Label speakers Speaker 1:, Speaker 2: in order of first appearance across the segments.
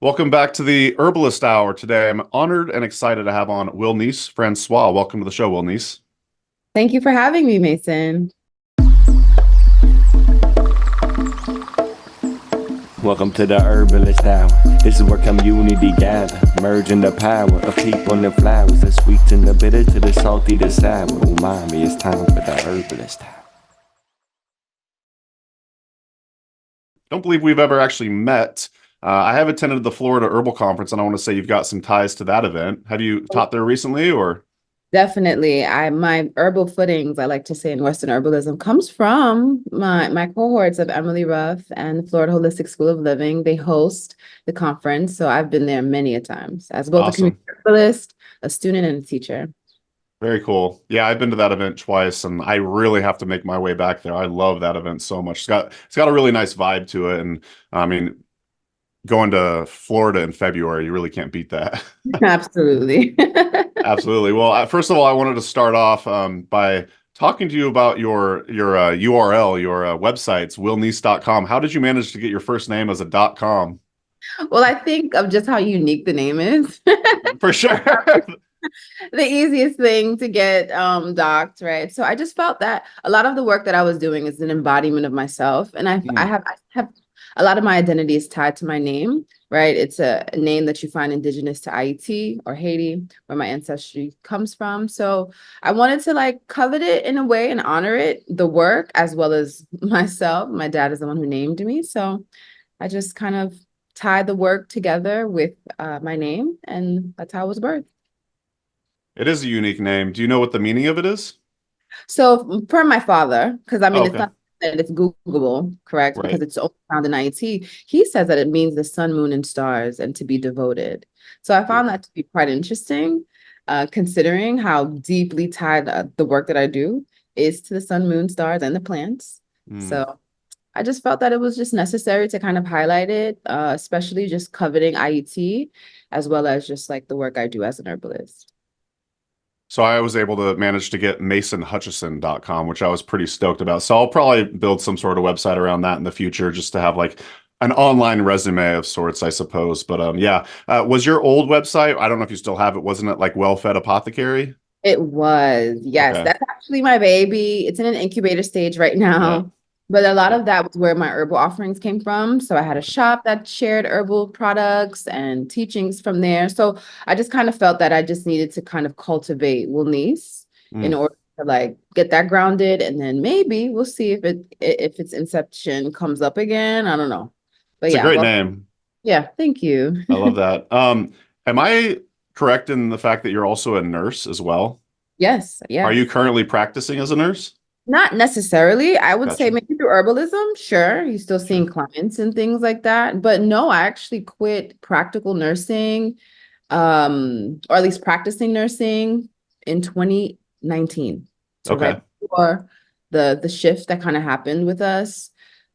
Speaker 1: Welcome back to the Herbalist Hour. Today, I'm honored and excited to have on Wilnise Francois. Welcome to the show, Wilnise.
Speaker 2: Thank you for having me, Mason.
Speaker 3: Welcome to the Herbalist Hour. This is where community gather, merging the power of people and flowers, the sweet and the bitter to the salty, the sour. Umami, it's time for the Herbalist Hour.
Speaker 1: Don't believe we've ever actually met. I have attended the Florida Herbal Conference, and I want to say you've got some ties to that event. Have you taught there recently, or?
Speaker 2: Definitely. My herbal footings, I like to say in Western herbalism, comes from my cohorts of Emily Ruff and the Florida Holistic School of Living. They host the conference, so I've been there many a times as both a
Speaker 1: Awesome.
Speaker 2: community herbalist, a student, and a teacher.
Speaker 1: Very cool. Yeah, I've been to that event twice, and I really have to make my way back there. I love that event so much. It's got a really nice vibe to it, and I mean, going to Florida in February, you really can't beat that.
Speaker 2: Absolutely.
Speaker 1: Absolutely. Well, first of all, I wanted to start off by talking to you about your URL, your websites, wilnise.com. How did you manage to get your first name as a .com?
Speaker 2: Well, I think of just how unique the name is.
Speaker 1: For sure.
Speaker 2: The easiest thing to get docked, right? So I just felt that a lot of the work that I was doing is an embodiment of myself, and I have a lot of my identity is tied to my name, right? It's a name that you find indigenous to Haiti or Haiti, where my ancestry comes from. So I wanted to like covet it in a way and honor it, the work as well as myself. My dad is the one who named me, so I just kind of tied the work together with my name, and that's how I was birthed.
Speaker 1: It is a unique name. Do you know what the meaning of it is?
Speaker 2: So per my father, because I
Speaker 1: Oh,
Speaker 2: mean, it's
Speaker 1: okay.
Speaker 2: not that it's Googleable, correct?
Speaker 1: Right.
Speaker 2: Because it's only found in IT. He says that it means the sun, moon, and stars, and to be devoted. So I found
Speaker 1: Beautiful.
Speaker 2: that to be quite interesting, considering how deeply tied the work that I do is to the sun, moon, stars, and the plants.
Speaker 1: Mm.
Speaker 2: So I just felt that it was just necessary to kind of highlight it, especially just coveting IET, as well as just like the work I do as an herbalist.
Speaker 1: So I was able to manage to get masonhutchison.com, which I was pretty stoked about. So I'll probably build some sort of website around that in the future just to have like an online resume of sorts, I suppose. But yeah. Was your old website, I don't know if you still have it, wasn't it like Well Fed Apothecary?
Speaker 2: It was, yes.
Speaker 1: Okay.
Speaker 2: That's actually my baby. It's in an incubator stage right
Speaker 1: Yeah.
Speaker 2: now. But a lot of that was where my herbal offerings came from. So I had a shop that shared herbal products and teachings from there. So I just kind of felt that I just needed to kind of cultivate Wilnise in
Speaker 1: Mm.
Speaker 2: order to like get that grounded. And then maybe we'll see if its inception comes up again. I don't know. But
Speaker 1: It's a
Speaker 2: yeah,
Speaker 1: great
Speaker 2: well,
Speaker 1: name.
Speaker 2: yeah, thank you.
Speaker 1: I love that. Am I correct in the fact that you're also a nurse as well?
Speaker 2: Yes,
Speaker 1: Are you
Speaker 2: yes.
Speaker 1: currently practicing as a nurse?
Speaker 2: Not necessarily. I would say
Speaker 1: Gotcha.
Speaker 2: maybe through herbalism, sure. You're still
Speaker 1: Sure.
Speaker 2: seeing clients and things like that. But no, I actually quit practical nursing, or at least practicing nursing in 2019. So right
Speaker 1: Okay.
Speaker 2: before the shift that kind of happened with us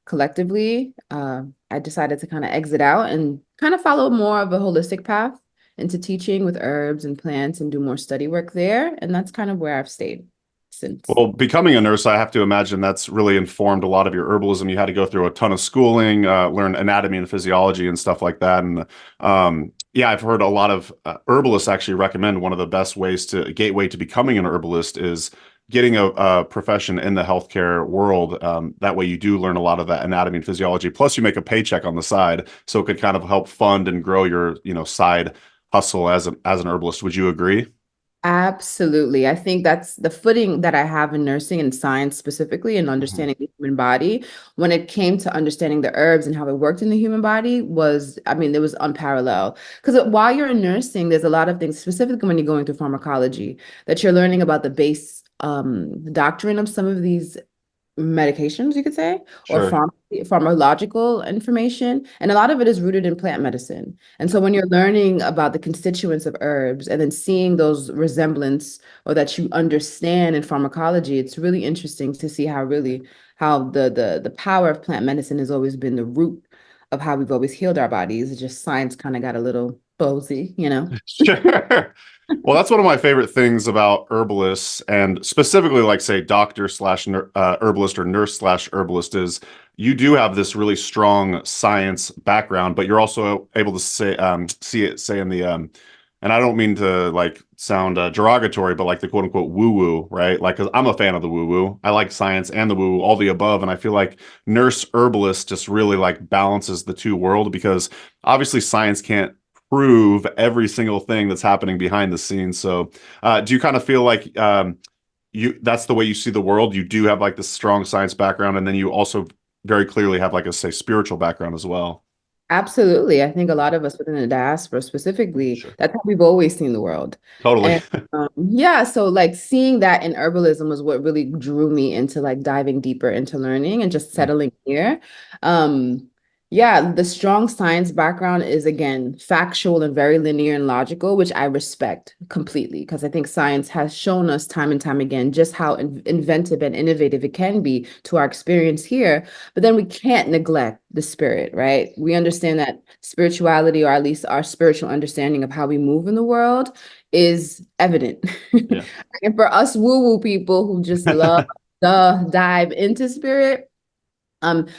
Speaker 2: collectively, I decided to kind of exit out and kind of follow more of a holistic path into teaching with herbs and plants and do more study work there. And that's kind of where I've stayed since.
Speaker 1: Well, becoming a nurse, I have to imagine that's really informed a lot of your herbalism. You had to go through a ton of schooling, learn anatomy and physiology and stuff like that. And yeah, I've heard a lot of herbalists actually recommend one of the best ways to gateway to becoming an herbalist is getting a profession in the healthcare world. That way you do learn a lot of that anatomy and physiology. Plus you make a paycheck on the side. So it could kind of help fund and grow your, side hustle as an herbalist. Would you agree?
Speaker 2: Absolutely. I think that's the footing that I have in nursing and science specifically and
Speaker 1: Mhm.
Speaker 2: understanding the human body. When it came to understanding the herbs and how it worked in the human body was, I mean, it was unparalleled. Because while you're in nursing, there's a lot of things, specifically when you're going through pharmacology, that you're learning about the base doctrine of some of these medications, you could say, or
Speaker 1: Sure.
Speaker 2: pharmacological information. And a lot of it is rooted in plant medicine. And so when you're learning about the constituents of herbs and then seeing those resemblance or that you understand in pharmacology, it's really interesting to see how the power of plant medicine has always been the root of how we've always healed our bodies. It's just science kind of got a little ballsy, you know?
Speaker 1: Sure. Well, that's one of my favorite things about herbalists, and specifically, like say, doctor slash herbalist or nurse slash herbalist is you do have this really strong science background, but you're also able to say in the and I don't mean to like sound derogatory, but like the quote unquote woo woo, right? Like, because I'm a fan of the woo woo. I like science and the woo woo, all the above. And I feel like nurse herbalist just really like balances the two world, because obviously science can't prove every single thing that's happening behind the scenes. So do you kind of feel like that's the way you see the world? You do have like this strong science background, and then you also very clearly have like a, say, spiritual background as well.
Speaker 2: Absolutely. I think a lot of us within the diaspora specifically,
Speaker 1: Sure.
Speaker 2: that's how we've always seen the world.
Speaker 1: Totally.
Speaker 2: And yeah, so like seeing that in herbalism was what really drew me into like diving deeper into learning and just settling here. Yeah, the strong science background is again factual and very linear and logical, which I respect completely, because I think science has shown us time and time again just how inventive and innovative it can be to our experience here. But then we can't neglect the spirit, right? We understand that spirituality, or at least our spiritual understanding of how we move in the world, is evident.
Speaker 1: Yeah.
Speaker 2: And for us woo-woo people who just love the dive into spirit,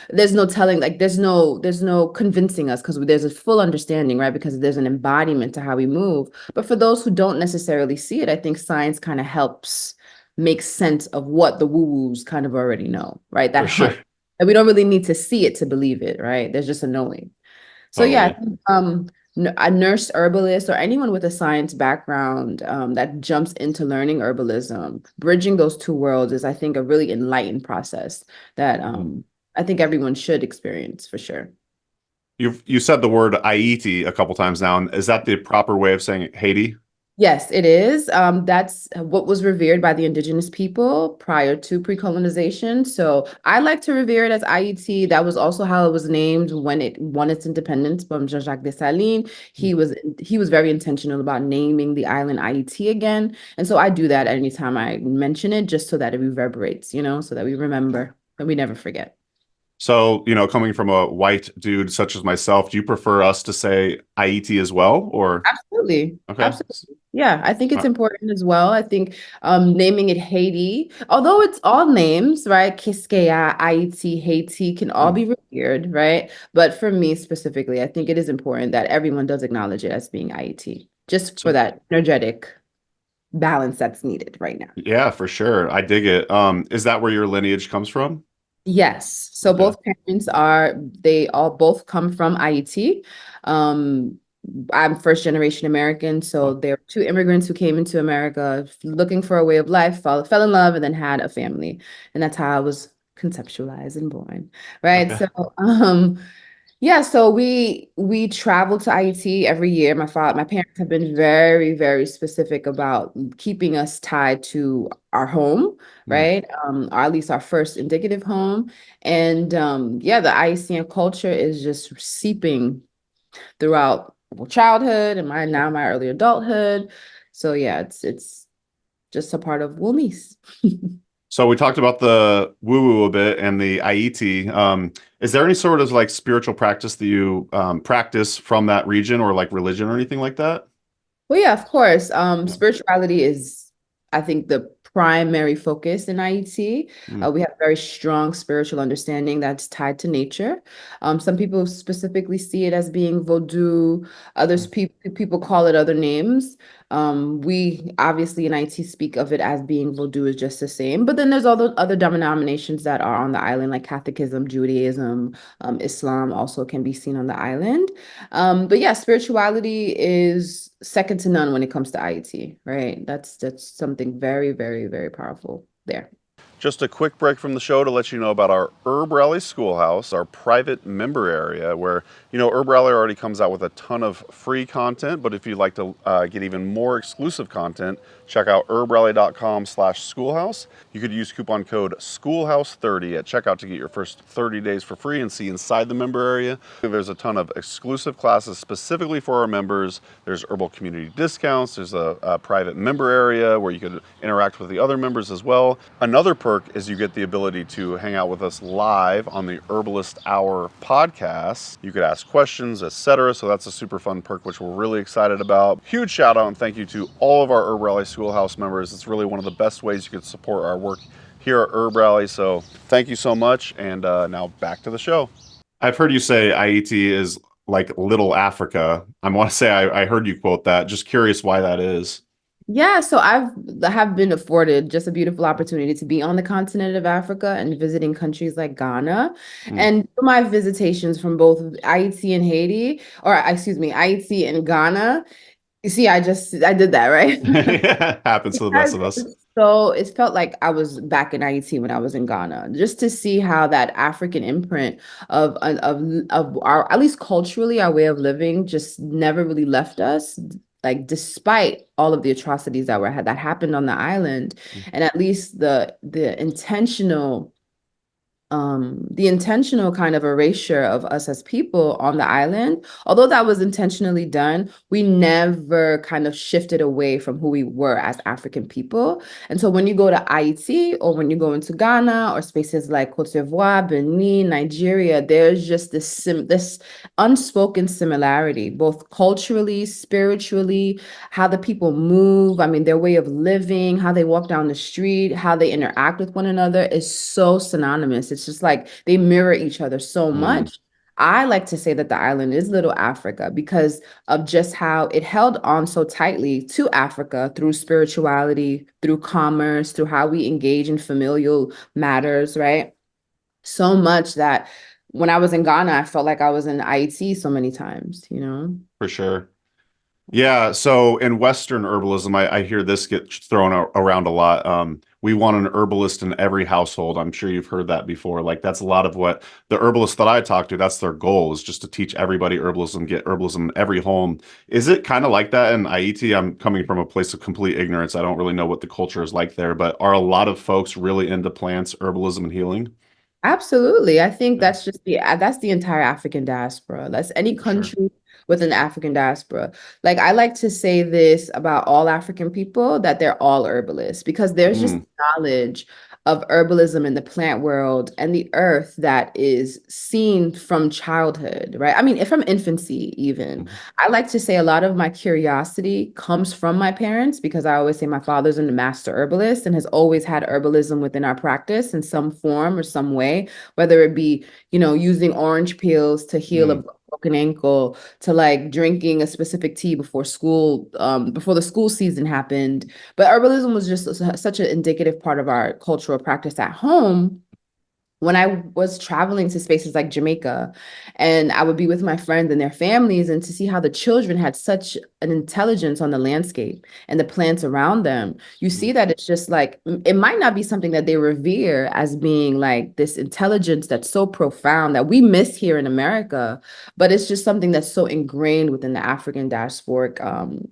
Speaker 2: there's no telling, like there's no convincing us, because there's a full understanding, right? Because there's an embodiment to how we move. But for those who don't necessarily see it, I think science kind of helps make sense of what the woo-woos kind of already know, right? That
Speaker 1: For sure.
Speaker 2: hunt. And we don't really need to see it to believe it, right? There's just a knowing. So
Speaker 1: Totally.
Speaker 2: yeah, I think, a nurse herbalist or anyone with a science background that jumps into learning herbalism, bridging those two worlds is, I think, a really enlightened process that I think everyone should experience for sure.
Speaker 1: You said the word Haiti a couple times now. Is that the proper way of saying Haiti?
Speaker 2: Yes, it is. That's what was revered by the indigenous people prior to pre-colonization. So I like to revere it as IET. That was also how it was named when it won its independence from Jean-Jacques Dessalines. He was very intentional about naming the island IET again. And so I do that anytime I mention it, just so that it reverberates, so that we remember and we never forget.
Speaker 1: So, coming from a white dude such as myself, do you prefer us to say Haiti as well, or?
Speaker 2: Absolutely.
Speaker 1: Okay.
Speaker 2: Absolutely. Yeah, I think it's important as well. I think naming it Haiti, although it's all names, right? Quisqueya, Haiti, Haiti can all be revered, right? But for me specifically, I think it is important that everyone does acknowledge it as being Haiti, just for that energetic balance that's needed right now.
Speaker 1: Yeah, for sure. I dig it. Is that where your lineage comes from?
Speaker 2: Yes. So both parents both come from Haiti. I'm first generation American. So there were two immigrants who came into America looking for a way of life, fell in love, and then had a family. And that's how I was conceptualized and born. Right.
Speaker 1: Okay.
Speaker 2: So yeah, so we travel to Haiti every year. My parents have been very, very specific about keeping us tied to our home, right? Or at least our first indicative home. And yeah, the Haitian culture is just seeping throughout childhood and my early adulthood. So yeah, it's just a part of Wilnise.
Speaker 1: So we talked about the woo-woo a bit and the Haiti. Is there any sort of like spiritual practice that you practice from that region, or like religion or anything like that?
Speaker 2: Well, yeah, of course. Spirituality is, I think, the primary focus in IET. We have very strong spiritual understanding that's tied to nature. Some people specifically see it as being Vodou. Others people call it other names. We obviously in IT speak of it as being Vodou is just the same. But then there's all the other denominations that are on the island, like Catholicism, Judaism, Islam also can be seen on the island. But yeah, spirituality is second to none when it comes to IET, right? That's something very, very, very powerful there.
Speaker 1: Just a quick break from the show to let you know about our HerbRally Schoolhouse, our private member area where, HerbRally already comes out with a ton of free content, but if you'd like to get even more exclusive content, check out herbally.com/schoolhouse. You could use coupon code schoolhouse30 at checkout to get your first 30 days for free and see inside the member area. There's a ton of exclusive classes specifically for our members. There's herbal community discounts. There's a private member area where you could interact with the other members as well. Another perk is you get the ability to hang out with us live on the Herbalist Hour podcast. You could ask questions, etc. So that's a super fun perk, which we're really excited about. Huge shout out and thank you to all of our HerbRally Schoolhouse members. It's really one of the best ways you could support our work here at HerbRally. So thank you so much. And now back to the show. I've heard you say Haiti is like little Africa. I want to say I heard you quote that. Just curious why that is.
Speaker 2: Yeah, so I have been afforded just a beautiful opportunity to be on the continent of Africa and visiting countries like Ghana.
Speaker 1: Mm.
Speaker 2: And my visitations from both Haiti and Haiti, or excuse me, Haiti and Ghana. You see, I did that, right?
Speaker 1: Yeah, happens to the best
Speaker 2: Because
Speaker 1: of us.
Speaker 2: So it felt like I was back in Haiti when I was in Ghana, just to see how that African imprint of our, at least culturally, our way of living just never really left us. Like despite all of the atrocities that happened on the island, and at least the intentional kind of erasure of us as people on the island, although that was intentionally done, we never kind of shifted away from who we were as African people. And so when you go to Haiti or when you go into Ghana or spaces like Cote d'Ivoire, Benin, Nigeria, there's just this unspoken similarity, both culturally, spiritually, how the people move. I mean, their way of living, how they walk down the street, how they interact with one another is so synonymous. It's just like they mirror each other so much. I like to say that the island is Little Africa because of just how it held on so tightly to Africa through spirituality, through commerce, through how we engage in familial matters, right? So much that when I was in Ghana, I felt like I was in IT so many times, you know?
Speaker 1: For sure. Yeah, so in Western herbalism, I hear this get thrown around a lot. We want an herbalist in every household. I'm sure you've heard that before. Like that's a lot of what the herbalists that I talk to, that's their goal is just to teach everybody herbalism, get herbalism in every home. Is it kind of like that in Haiti? I'm coming from a place of complete ignorance. I don't really know what the culture is like there, but are a lot of folks really into plants, herbalism, and healing?
Speaker 2: Absolutely. I think
Speaker 1: Yeah,
Speaker 2: that's the entire African diaspora. That's any
Speaker 1: for sure.
Speaker 2: country with an African diaspora. Like I like to say this about all African people that they're all herbalists because there's just
Speaker 1: Mm,
Speaker 2: knowledge of herbalism in the plant world and the earth that is seen from childhood, right? I mean, from infancy even.
Speaker 1: mhm,
Speaker 2: I like to say a lot of my curiosity comes from my parents because I always say my father's a master herbalist and has always had herbalism within our practice in some form or some way, whether it be, using orange peels to heal a
Speaker 1: mm,
Speaker 2: broken ankle, to like drinking a specific tea before school, before the school season happened. But herbalism was just such an indicative part of our cultural practice at home when I was traveling to spaces like Jamaica, and I would be with my friends and their families, and to see how the children had such an intelligence on the landscape and the plants around them, you
Speaker 1: mm.
Speaker 2: see that it's just like, it might not be something that they revere as being like this intelligence that's so profound that we miss here in America, but it's just something that's so ingrained within the African diasporic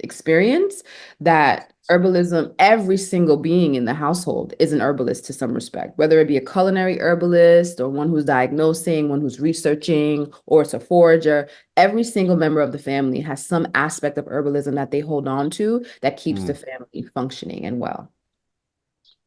Speaker 2: experience that herbalism, every single being in the household is an herbalist to some respect, whether it be a culinary herbalist or one who's diagnosing, one who's researching, or it's a forager. Every single member of the family has some aspect of herbalism that they hold on to that keeps the
Speaker 1: Mm.
Speaker 2: family functioning and well.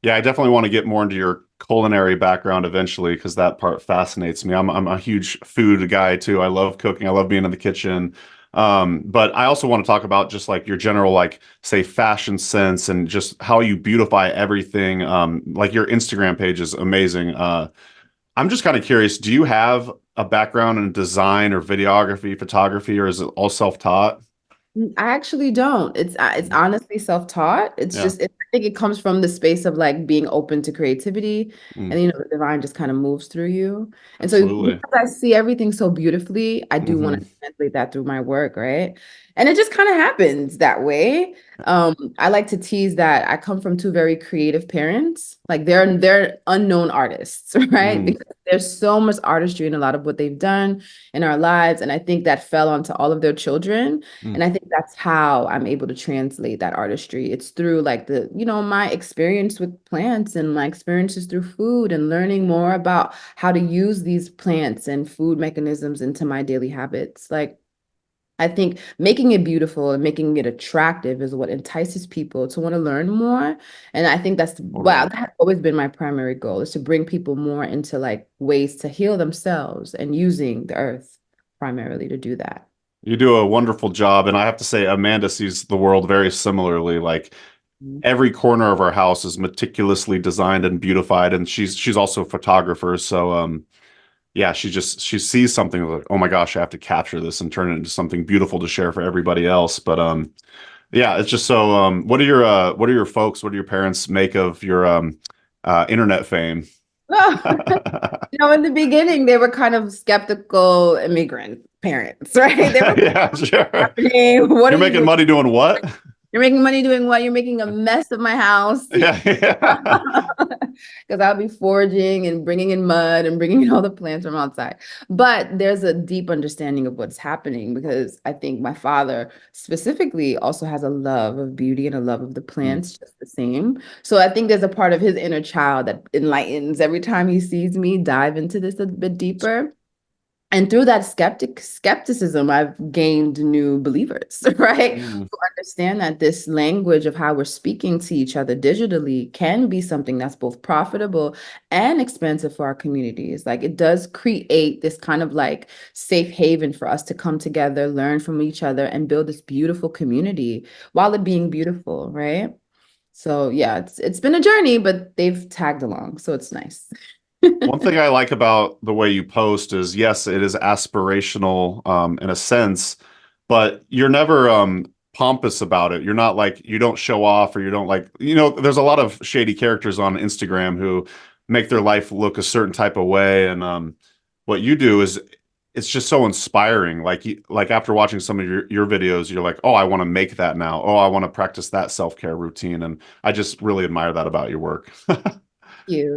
Speaker 1: Yeah, I definitely want to get more into your culinary background eventually because that part fascinates me. I'm a huge food guy too. I love cooking. I love being in the kitchen. But I also want to talk about just like your general, like say fashion sense and just how you beautify everything. Like your Instagram page is amazing. I'm just kind of curious, do you have a background in design or videography, photography, or is it all self-taught?
Speaker 2: I actually don't. It's
Speaker 1: Mhm.
Speaker 2: honestly self-taught.
Speaker 1: Yeah,
Speaker 2: I think it comes from the space of like being open to creativity,
Speaker 1: mm,
Speaker 2: and the divine just kind of moves through you. And so
Speaker 1: absolutely.
Speaker 2: because I see everything so beautifully, I do want
Speaker 1: Hmm.
Speaker 2: to translate that through my work, right? And it just kind of happens that way. I like to tease that I come from two very creative parents. Like they're unknown artists, right?
Speaker 1: Mm,
Speaker 2: Because there's so much artistry in a lot of what they've done in our lives, and I think that fell onto all of their children.
Speaker 1: mm.
Speaker 2: And I think that's how I'm able to translate that artistry. It's through like my experience with plants and my experiences through food and learning more about how to use these plants and food mechanisms into my daily habits. Like, I think making it beautiful and making it attractive is what entices people to want to learn more. And I think
Speaker 1: Totally.
Speaker 2: that has always been my primary goal, is to bring people more into like ways to heal themselves and using the earth primarily to do that.
Speaker 1: You do a wonderful job, and I have to say, Amanda sees the world very similarly. Like every corner of our house is meticulously designed and beautified. And she's also a photographer. So, yeah, she sees something like, oh my gosh, I have to capture this and turn it into something beautiful to share for everybody else. But, yeah, it's just so, what do your folks, what do your parents make of your, internet fame?
Speaker 2: In the beginning, they were kind of skeptical immigrant parents, right? They were
Speaker 1: Yeah, sure.
Speaker 2: happening. What
Speaker 1: You're
Speaker 2: are you
Speaker 1: making
Speaker 2: doing?
Speaker 1: money doing what?
Speaker 2: You're making money doing what? You're making a mess of my house.
Speaker 1: Yeah, yeah.
Speaker 2: Because I'll be foraging and bringing in mud and bringing in all the plants from outside. But there's a deep understanding of what's happening because I think my father specifically also has a love of beauty and a love of the plants just the same. So I think there's a part of his inner child that enlightens every time he sees me dive into this a bit deeper. And through that skepticism, I've gained new believers, right? Who understand that this language of how we're speaking to each other digitally can be something that's both profitable and expensive for our communities. Like it does create this kind of like safe haven for us to come together, learn from each other, and build this beautiful community while it being beautiful, right? So yeah, it's been a journey, but they've tagged along, so it's nice.
Speaker 1: One thing I like about the way you post is, yes, it is aspirational in a sense, but you're never pompous about it. You're not like, you don't show off or you don't like, there's a lot of shady characters on Instagram who make their life look a certain type of way. And what you do is, it's just so inspiring. Like after watching some of your videos, you're like, oh, I want to make that now. Oh, I want to practice that self-care routine. And I just really admire that about your work.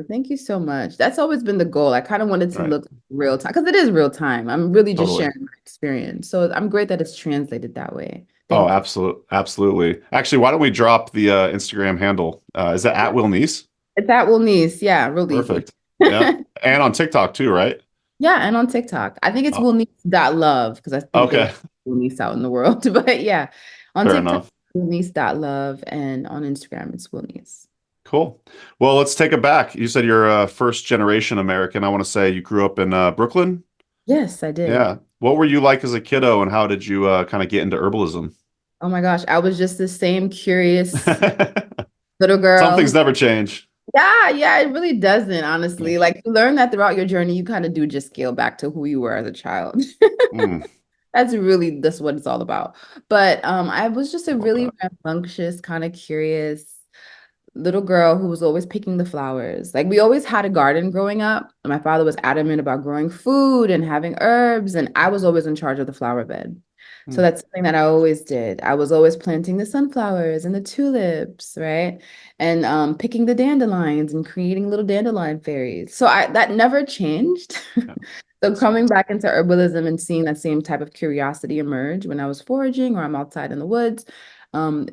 Speaker 2: Thank you so much. That's always been the goal. I kind of wanted to
Speaker 1: Right.
Speaker 2: look real time because it is real time. I'm really just
Speaker 1: Totally.
Speaker 2: sharing my experience. So I'm great that it's translated that way.
Speaker 1: Oh,
Speaker 2: Thank you.
Speaker 1: absolutely. Actually, why don't we drop the Instagram handle? Is it at Wilnise?
Speaker 2: It's at Wilnise. Yeah, real easy.
Speaker 1: Perfect. Yeah. And on TikTok too, right?
Speaker 2: Yeah, and on TikTok. I think it's
Speaker 1: Oh,
Speaker 2: Wilnise.love because I think
Speaker 1: okay.
Speaker 2: there's Wilnise out in the world. But yeah, on
Speaker 1: Fair
Speaker 2: TikTok,
Speaker 1: enough.
Speaker 2: Wilnise.love, and on Instagram, it's Wilnise.
Speaker 1: Cool. Well, let's take it back. You said you're a first generation American. I want to say you grew up in Brooklyn.
Speaker 2: Yes, I did.
Speaker 1: Yeah. What were you like as a kiddo and how did you kind of get into herbalism?
Speaker 2: Oh my gosh, I was just the same curious little
Speaker 1: Some
Speaker 2: girl.
Speaker 1: things never change.
Speaker 2: Yeah, it really doesn't, honestly. Like you learn that throughout your journey, you kind of do just scale back to who you were as a child.
Speaker 1: Mm,
Speaker 2: That's what it's all about. But I was just a
Speaker 1: love
Speaker 2: really
Speaker 1: that.
Speaker 2: rambunctious, kind of curious little girl who was always picking the flowers. Like we always had a garden growing up. My father was adamant about growing food and having herbs, and I was always in charge of the flower bed. So
Speaker 1: Mm.
Speaker 2: that's something that I always did. I was always planting the sunflowers and the tulips, right? And picking the dandelions and creating little dandelion fairies. So that never changed.
Speaker 1: Yeah.
Speaker 2: So coming back into herbalism and seeing that same type of curiosity emerge when I was foraging or I'm outside in the woods,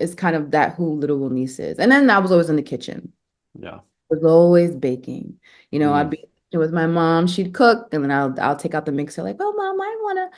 Speaker 2: is kind of that who little Wilnise is. And then I was always in the kitchen.
Speaker 1: Yeah.
Speaker 2: Was always baking. I'd
Speaker 1: Mm.
Speaker 2: be in the kitchen with my mom, she'd cook, and then I'll take out the mixer, like, oh mom, I wanna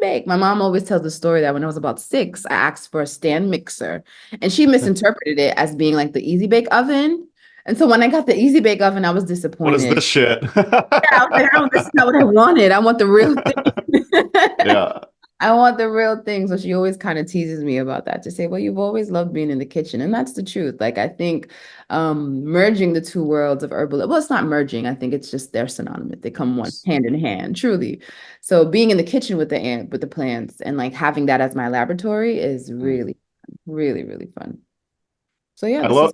Speaker 2: bake. My mom always tells the story that when I was about 6, I asked for a stand mixer, and she misinterpreted it as being like the Easy Bake Oven. And so when I got the Easy Bake Oven, I was
Speaker 1: What is
Speaker 2: disappointed.
Speaker 1: this shit?
Speaker 2: Yeah, I was like, oh, this is not what I wanted. I want the real thing.
Speaker 1: Yeah.
Speaker 2: I want the real thing. So she always kind of teases me about that to say, well, you've always loved being in the kitchen. And that's the truth. Like, I think merging the two worlds of herbal, well, it's not merging. I think it's just they're synonymous. They come one hand in hand, truly. So being in the kitchen with the plants and like having that as my laboratory is really, really, really fun. So yeah,
Speaker 1: I
Speaker 2: this is.
Speaker 1: love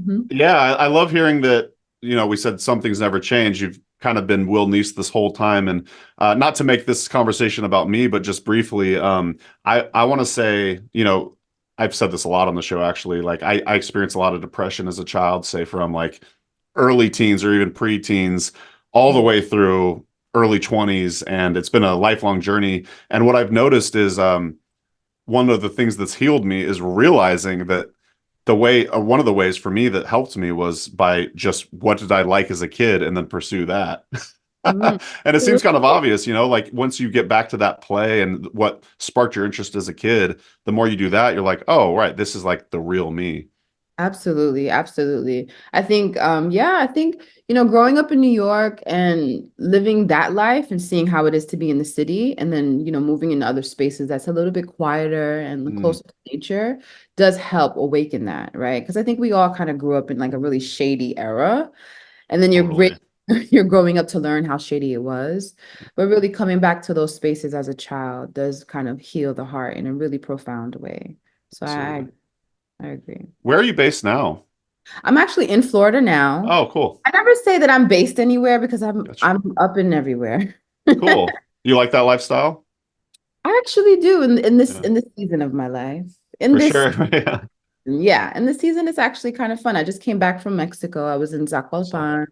Speaker 2: Mhm.
Speaker 1: Yeah, I love hearing that, we said some things never change. You've kind of been Will Neese this whole time. And not to make this conversation about me, but just briefly, I want to say, I've said this a lot on the show, actually. Like I experienced a lot of depression as a child, say from like early teens or even pre-teens all the way through early 20s. And it's been a lifelong journey. And what I've noticed is one of the things that's healed me is realizing that one of the ways for me that helped me was by just what did I like as a kid and then pursue that.
Speaker 2: Mhm.
Speaker 1: And it seems kind of obvious, like once you get back to that play and what sparked your interest as a kid, the more you do that, you're like, oh, right, this is like the real me.
Speaker 2: Absolutely, absolutely. I think, I think, growing up in New York and living that life and seeing how it is to be in the city and then, moving into other spaces that's a little bit quieter and
Speaker 1: Mm,
Speaker 2: closer to nature does help awaken that, right? Because I think we all kind of grew up in like a really shady era, and then
Speaker 1: totally.
Speaker 2: you're growing up to learn how shady it was. But really coming back to those spaces as a child does kind of heal the heart in a really profound way. So I
Speaker 1: Absolutely.
Speaker 2: I agree.
Speaker 1: Where are you based now?
Speaker 2: I'm actually in Florida now.
Speaker 1: Oh, cool.
Speaker 2: I never say that I'm based anywhere because
Speaker 1: Gotcha.
Speaker 2: I'm up and everywhere.
Speaker 1: Cool. You like that lifestyle?
Speaker 2: I actually do in this
Speaker 1: Yeah,
Speaker 2: in this season of my life. In
Speaker 1: for
Speaker 2: this,
Speaker 1: sure. Yeah.
Speaker 2: yeah, in this season it's actually kind of fun. I just came back from Mexico. I was in
Speaker 1: Saw that.
Speaker 2: Zacualpan,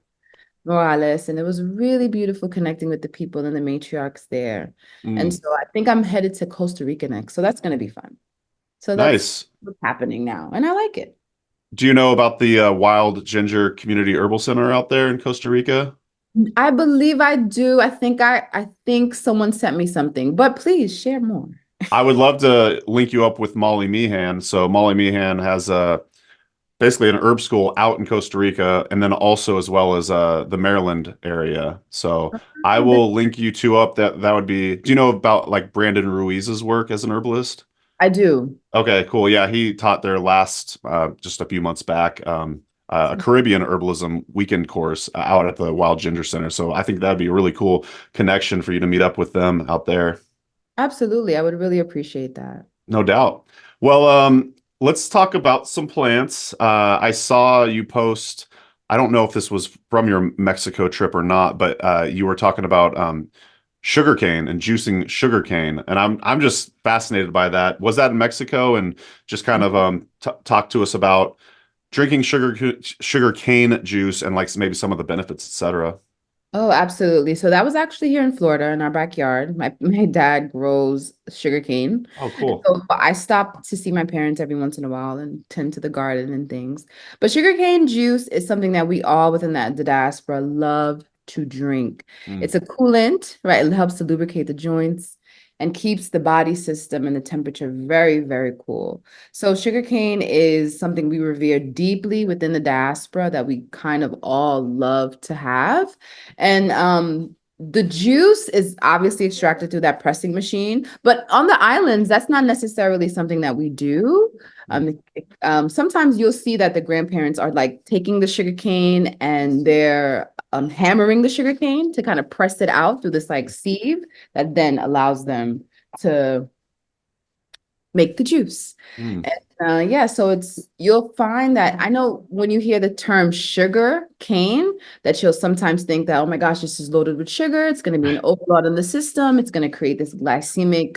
Speaker 2: Morales, and it was really beautiful connecting with the people and the matriarchs there. And
Speaker 1: Mm,
Speaker 2: so I think I'm headed to Costa Rica next. So that's going to be fun. So that's
Speaker 1: nice.
Speaker 2: what's happening now, and I like it.
Speaker 1: Do you know about the Wild Ginger Community Herbal Center out there in Costa Rica?
Speaker 2: I believe I do. I think someone sent me something, but please share more.
Speaker 1: I would love to link you up with Molly Meehan. So Molly Meehan has basically an herb school out in Costa Rica, and then also as well as the Maryland area. So I
Speaker 2: Oh, that-
Speaker 1: will link you two up. That would be. Do you know about like Brandon Ruiz's work as an herbalist?
Speaker 2: I do.
Speaker 1: Okay, cool. Yeah, he taught their last just a few months back a Caribbean herbalism weekend course out at the Wild Ginger Center. So I think that'd be a really cool connection for you to meet up with them out there.
Speaker 2: Absolutely. I would really appreciate that.
Speaker 1: No doubt. Well, let's talk about some plants. I saw you post. I don't know if this was from your Mexico trip or not, but you were talking about sugarcane and juicing sugarcane, and I'm just fascinated by that. Was that in Mexico? And just kind of t talk to us about drinking sugarcane juice and like maybe some of the benefits, etc.
Speaker 2: Oh, absolutely. So that was actually here in Florida in our backyard. My dad grows sugarcane.
Speaker 1: Oh, cool.
Speaker 2: So I stop to see my parents every once in a while and tend to the garden and things. But sugarcane juice is something that we all within the diaspora love to drink.
Speaker 1: Mm,
Speaker 2: It's a coolant, right? It helps to lubricate the joints and keeps the body system and the temperature very, very cool. So sugarcane is something we revere deeply within the diaspora that we kind of all love to have. And the juice is obviously extracted through that pressing machine, but on the islands, that's not necessarily something that we do.
Speaker 1: mm,
Speaker 2: Sometimes you'll see that the grandparents are like taking the sugar cane and they're hammering the sugar cane to kind of press it out through this like sieve that then allows them to make the juice.
Speaker 1: mm.
Speaker 2: And yeah, so you'll find that I know when you hear the term sugar cane, that you'll sometimes think that, oh my gosh, this is loaded with sugar. It's going to be an overload in the system. It's going to create this glycemic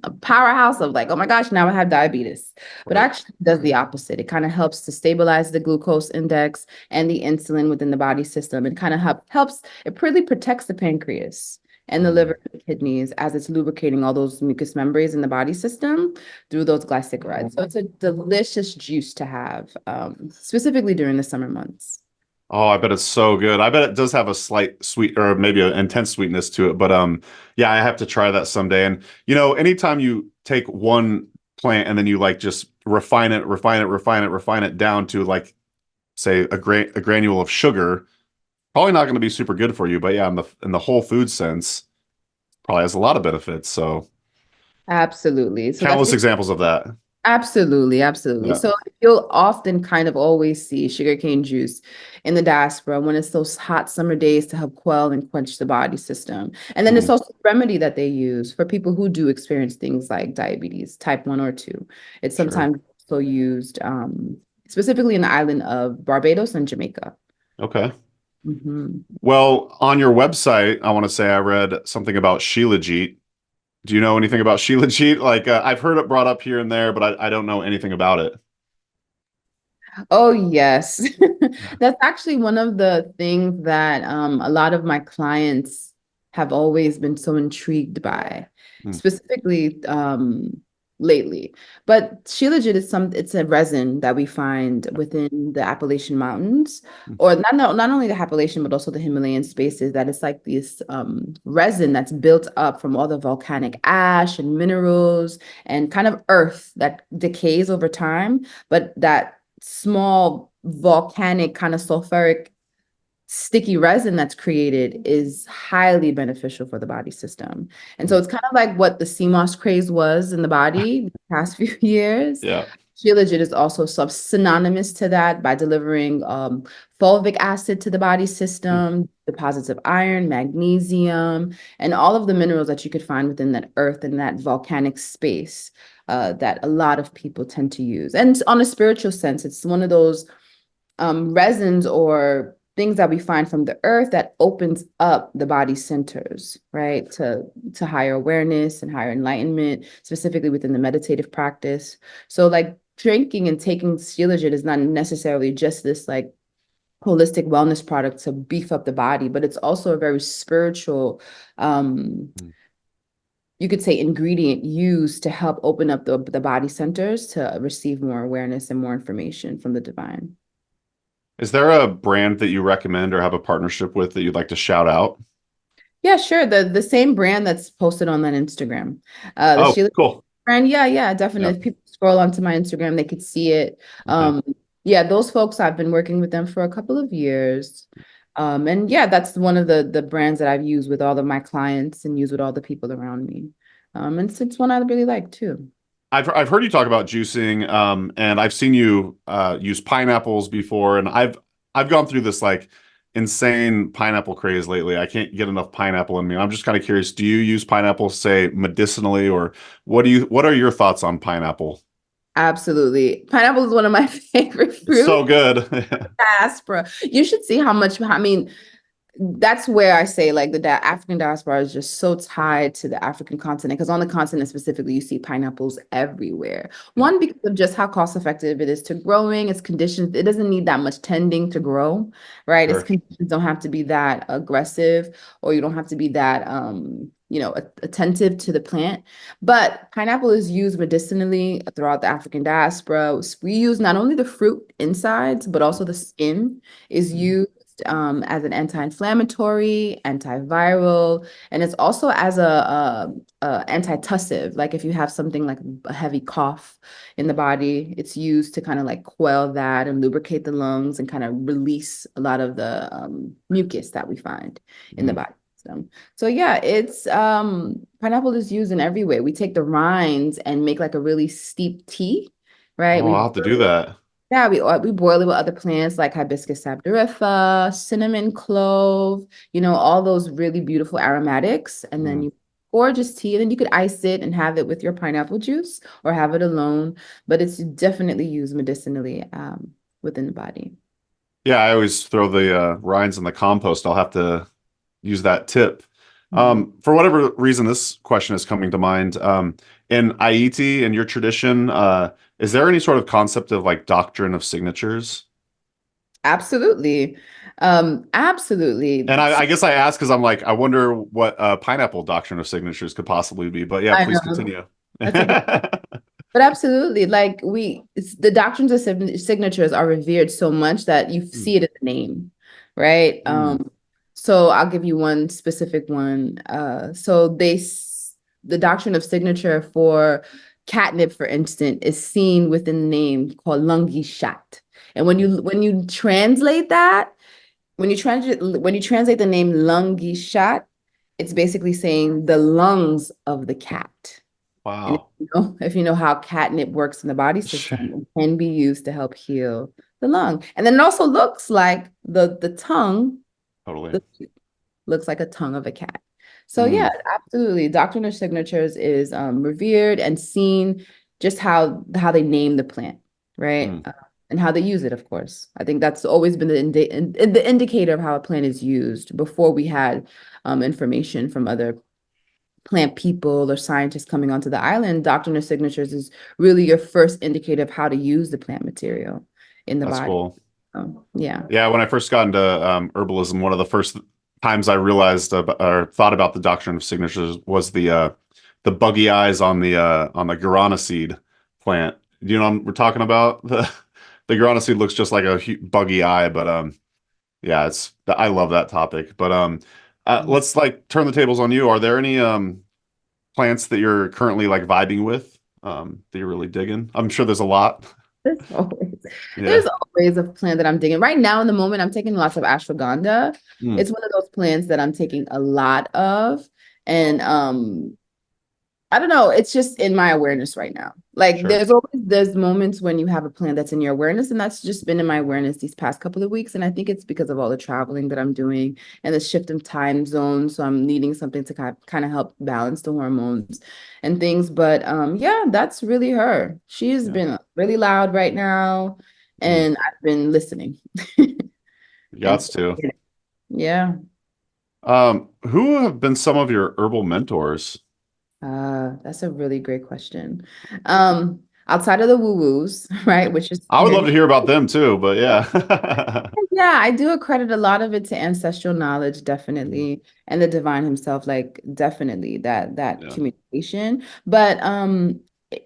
Speaker 2: a powerhouse of like, oh my gosh, now I have diabetes. But
Speaker 1: Right.
Speaker 2: actually it does the opposite. It kind of helps to stabilize the glucose index and the insulin within the body system. It kind of helps, it really protects the pancreas and the
Speaker 1: Mm.
Speaker 2: liver and kidneys as it's lubricating all those mucous membranes in the body system through those glycerides. So it's a delicious juice to have, specifically during the summer months.
Speaker 1: Oh, I bet it's so good. I bet it does have a slight sweet or maybe an intense sweetness to it. But yeah, I have to try that someday. And anytime you take one plant and then you like just refine it down to like say a granule of sugar, probably not going to be super good for you. But yeah, in the whole food sense, probably has a lot of benefits. So
Speaker 2: Absolutely. So that's
Speaker 1: countless examples of that.
Speaker 2: absolutely, absolutely.
Speaker 1: Yeah.
Speaker 2: So you'll often kind of always see sugarcane juice in the diaspora when it's those hot summer days to help quell and quench the body system. And then it's
Speaker 1: Mm,
Speaker 2: also a remedy that they use for people who do experience things like diabetes, type 1 or 2. It's
Speaker 1: sure.
Speaker 2: sometimes also used specifically in the island of Barbados and Jamaica.
Speaker 1: Okay.
Speaker 2: Mhm.
Speaker 1: Well, on your website, I want to say I read something about Shilajit. Do you know anything about Shilajit? Like I've heard it brought up here and there, but I don't know anything about it.
Speaker 2: Oh, yes. That's actually one of the things that a lot of my clients have always been so intrigued by,
Speaker 1: Mm,
Speaker 2: specifically lately. But Shilajit is it's a resin that we find within the Appalachian Mountains,
Speaker 1: mm,
Speaker 2: or not only the Appalachian, but also the Himalayan spaces, that it's like this resin that's built up from all the volcanic ash and minerals and kind of earth that decays over time, but that small volcanic kind of sulfuric sticky resin that's created is highly beneficial for the body system. And so it's kind of like what the sea moss craze was in the body the past few years.
Speaker 1: Yeah.
Speaker 2: Shilajit is also synonymous to that by delivering fulvic acid to the body system, deposits of iron, magnesium, and all of the minerals that you could find within that earth and that volcanic space that a lot of people tend to use. And on a spiritual sense, it's one of those resins or things that we find from the earth that opens up the body centers, right? To higher awareness and higher enlightenment, specifically within the meditative practice. So like drinking and taking Shilajit is not necessarily just this like holistic wellness product to beef up the body, but it's also a very spiritual, you could say, ingredient used to help open up the body centers to receive more awareness and more information from the divine.
Speaker 1: Is there a brand that you recommend or have a partnership with that you'd like to shout out?
Speaker 2: Yeah, sure. The same brand that's posted on that Instagram.
Speaker 1: Oh, cool.
Speaker 2: Brand, yeah, definitely.
Speaker 1: Yeah.
Speaker 2: If people scroll onto my Instagram, they could see it. Yeah, those folks, I've been working with them for a couple of years. And yeah, that's one of the brands that I've used with all of my clients and use with all the people around me. And it's one I really like too.
Speaker 1: I've heard you talk about juicing, and I've seen you use pineapples before, and I've gone through this like insane pineapple craze lately. I can't get enough pineapple in me. I'm just kind of curious, do you use pineapple, say, medicinally, or what are your thoughts on pineapple?
Speaker 2: Absolutely. Pineapple is one of my favorite fruits.
Speaker 1: So good.
Speaker 2: Diaspora. You should see how much, I mean, that's where I say like the African diaspora is just so tied to the African continent, because on the continent specifically, you see pineapples everywhere. One, because of just how cost effective it is to growing, its conditions, it doesn't need that much tending to grow, right?
Speaker 1: Sure.
Speaker 2: Its conditions don't have to be that aggressive, or you don't have to be that, attentive to the plant. But pineapple is used medicinally throughout the African diaspora. We use not only the fruit insides, but also the skin is used as an anti-inflammatory, antiviral, and it's also as a antitussive. Like if you have something like a heavy cough in the body, it's used to kind of like quell that and lubricate the lungs and kind of release a lot of the mucus that we find in the body system. So yeah, it's pineapple is used in every way. We take the rinds and make like a really steep tea, right?
Speaker 1: Oh, I'll have to do that.
Speaker 2: Yeah, we boil it with other plants like hibiscus sabdurifa, cinnamon, clove, all those really beautiful aromatics. And then you gorgeous tea, and then you could ice it and have it with your pineapple juice or have it alone. But it's definitely used medicinally within the body.
Speaker 1: Yeah, I always throw the rinds in the compost. I'll have to use that tip. For whatever reason, this question is coming to mind. In Haiti, in your tradition, is there any sort of concept of like doctrine of signatures?
Speaker 2: Absolutely. Absolutely.
Speaker 1: And I guess I ask because I'm like, I wonder what pineapple doctrine of signatures could possibly be. But yeah, please continue.
Speaker 2: But absolutely, like the doctrines of signatures are revered so much that you see it in the name, right? So I'll give you one specific one. So the doctrine of signature for catnip, for instance, is seen within the name called lungi shat. And when you translate that, when you translate the name lungi shat, it's basically saying the lungs of the cat.
Speaker 1: Wow.
Speaker 2: And if you know how catnip works in the body system, it can be used to help heal the lung. And then it also looks like the tongue.
Speaker 1: Totally.
Speaker 2: Looks like a tongue of a cat. So yeah, absolutely. Doctrine of signatures is revered and seen just how they name the plant, right? And how they use it, of course. I think that's always been the indicator of how a plant is used before we had information from other plant people or scientists coming onto the island. Doctrine of signatures is really your first indicator of how to use the plant material in the body.
Speaker 1: That's cool.
Speaker 2: Yeah.
Speaker 1: Yeah, when I first got into herbalism, one of the first times I realized or thought about the doctrine of signatures was the buggy eyes on the guarana seed plant. Do you know what we're talking about? The guarana seed looks just like a buggy eye, but yeah, I love that topic. But let's like turn the tables on you. Are there any plants that you're currently like vibing with that you're really digging? I'm sure there's a lot.
Speaker 2: There's always. There's always a plant that I'm digging. Right now, in the moment, I'm taking lots of ashwagandha.
Speaker 1: Mm.
Speaker 2: It's one of those plants that I'm taking a lot of. And I don't know, it's just in my awareness right now. Like
Speaker 1: Sure.
Speaker 2: there's moments when you have a plant that's in your awareness, and that's just been in my awareness these past couple of weeks. And I think it's because of all the traveling that I'm doing and the shift in time zones. So I'm needing something to kind of help balance the hormones and things. But yeah, that's really her. She's been really loud right now, and I've been listening.
Speaker 1: Gots to.
Speaker 2: Yeah.
Speaker 1: Who have been some of your herbal mentors?
Speaker 2: That's a really great question. Outside of the woo-woos, right, which is
Speaker 1: I would love to hear about them too, but yeah.
Speaker 2: yeah, I do accredit a lot of it to ancestral knowledge, definitely, and the divine himself, like definitely that communication. But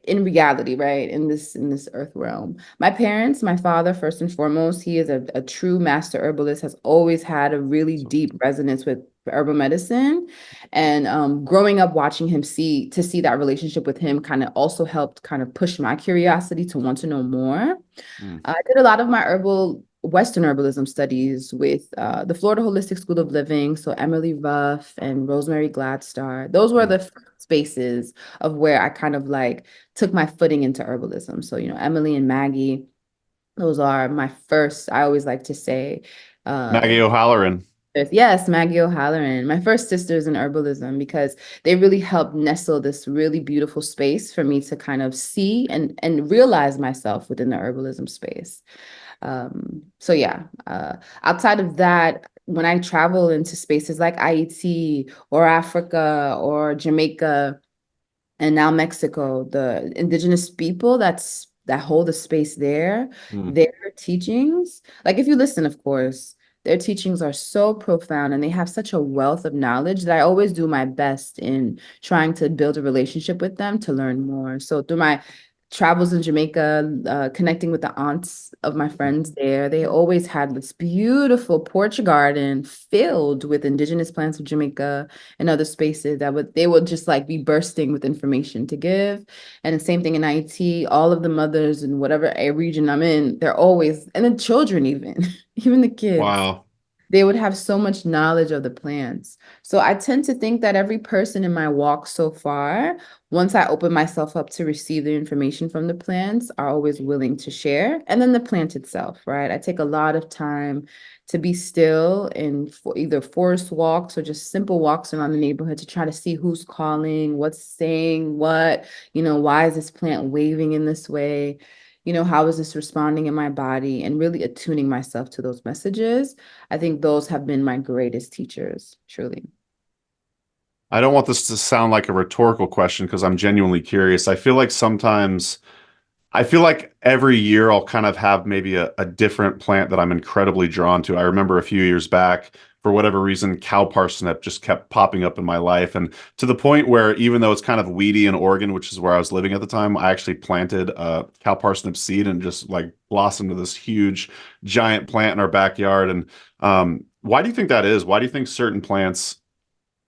Speaker 2: in reality, right, in this earth realm, my parents, my father, first and foremost, he is a true master herbalist, has always had a really deep resonance with herbal medicine. And growing up watching him see that relationship with him kind of also helped kind of push my curiosity to want to know more. I did a lot of my Western herbalism studies with the Florida Holistic School of Living, so Emily Ruff and Rosemary Gladstar. Those were the first spaces of where I kind of like took my footing into herbalism. So, Emily and Maggie, those are my first, I always like to say,
Speaker 1: Maggie O'Halloran.
Speaker 2: yes, Maggie O'Halloran, my first sisters in herbalism, because they really helped nestle this really beautiful space for me to kind of see and realize myself within the herbalism space. So yeah, outside of that, when I travel into spaces like Haiti or Africa or Jamaica and now Mexico, the indigenous people that hold the space there, their teachings, like if you listen, of course, their teachings are so profound and they have such a wealth of knowledge that I always do my best in trying to build a relationship with them to learn more. So through my travels in Jamaica, connecting with the aunts of my friends there, they always had this beautiful porch garden filled with indigenous plants of Jamaica and other spaces they would just like be bursting with information to give. And the same thing in IT, all of the mothers in whatever region I'm in, they're always, and the children even, even the kids.
Speaker 1: Wow.
Speaker 2: They would have so much knowledge of the plants. So I tend to think that every person in my walk so far, once I open myself up to receive the information from the plants, are always willing to share. And then the plant itself, right? I take a lot of time to be still in either forest walks or just simple walks around the neighborhood to try to see who's calling, what's saying what, why is this plant waving in this way? How is this responding in my body, and really attuning myself to those messages. I think those have been my greatest teachers, truly.
Speaker 1: I don't want this to sound like a rhetorical question because I'm genuinely curious. I feel like every year I'll kind of have maybe a different plant that I'm incredibly drawn to. I remember a few years back, for whatever reason, cow parsnip just kept popping up in my life. And to the point where even though it's kind of weedy in Oregon, which is where I was living at the time, I actually planted a cow parsnip seed and just like blossomed to this huge, giant plant in our backyard. And why do you think that is? Why do you think certain plants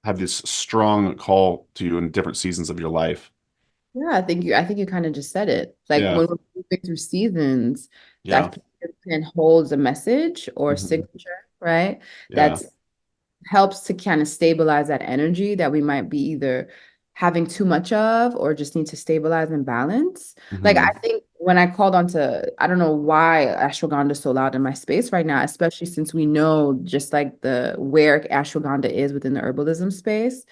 Speaker 1: have this strong call to you in different seasons of your life?
Speaker 2: Yeah, I think you kind of just said it. Like when we're moving through seasons, that plant holds a message or signature, right? That helps to kind of stabilize that energy that we might be either having too much of or just need to stabilize and balance. Like I think when I called on to, I don't know why ashwagandha is so loud in my space right now, especially since we know just like where ashwagandha is within the herbalism space.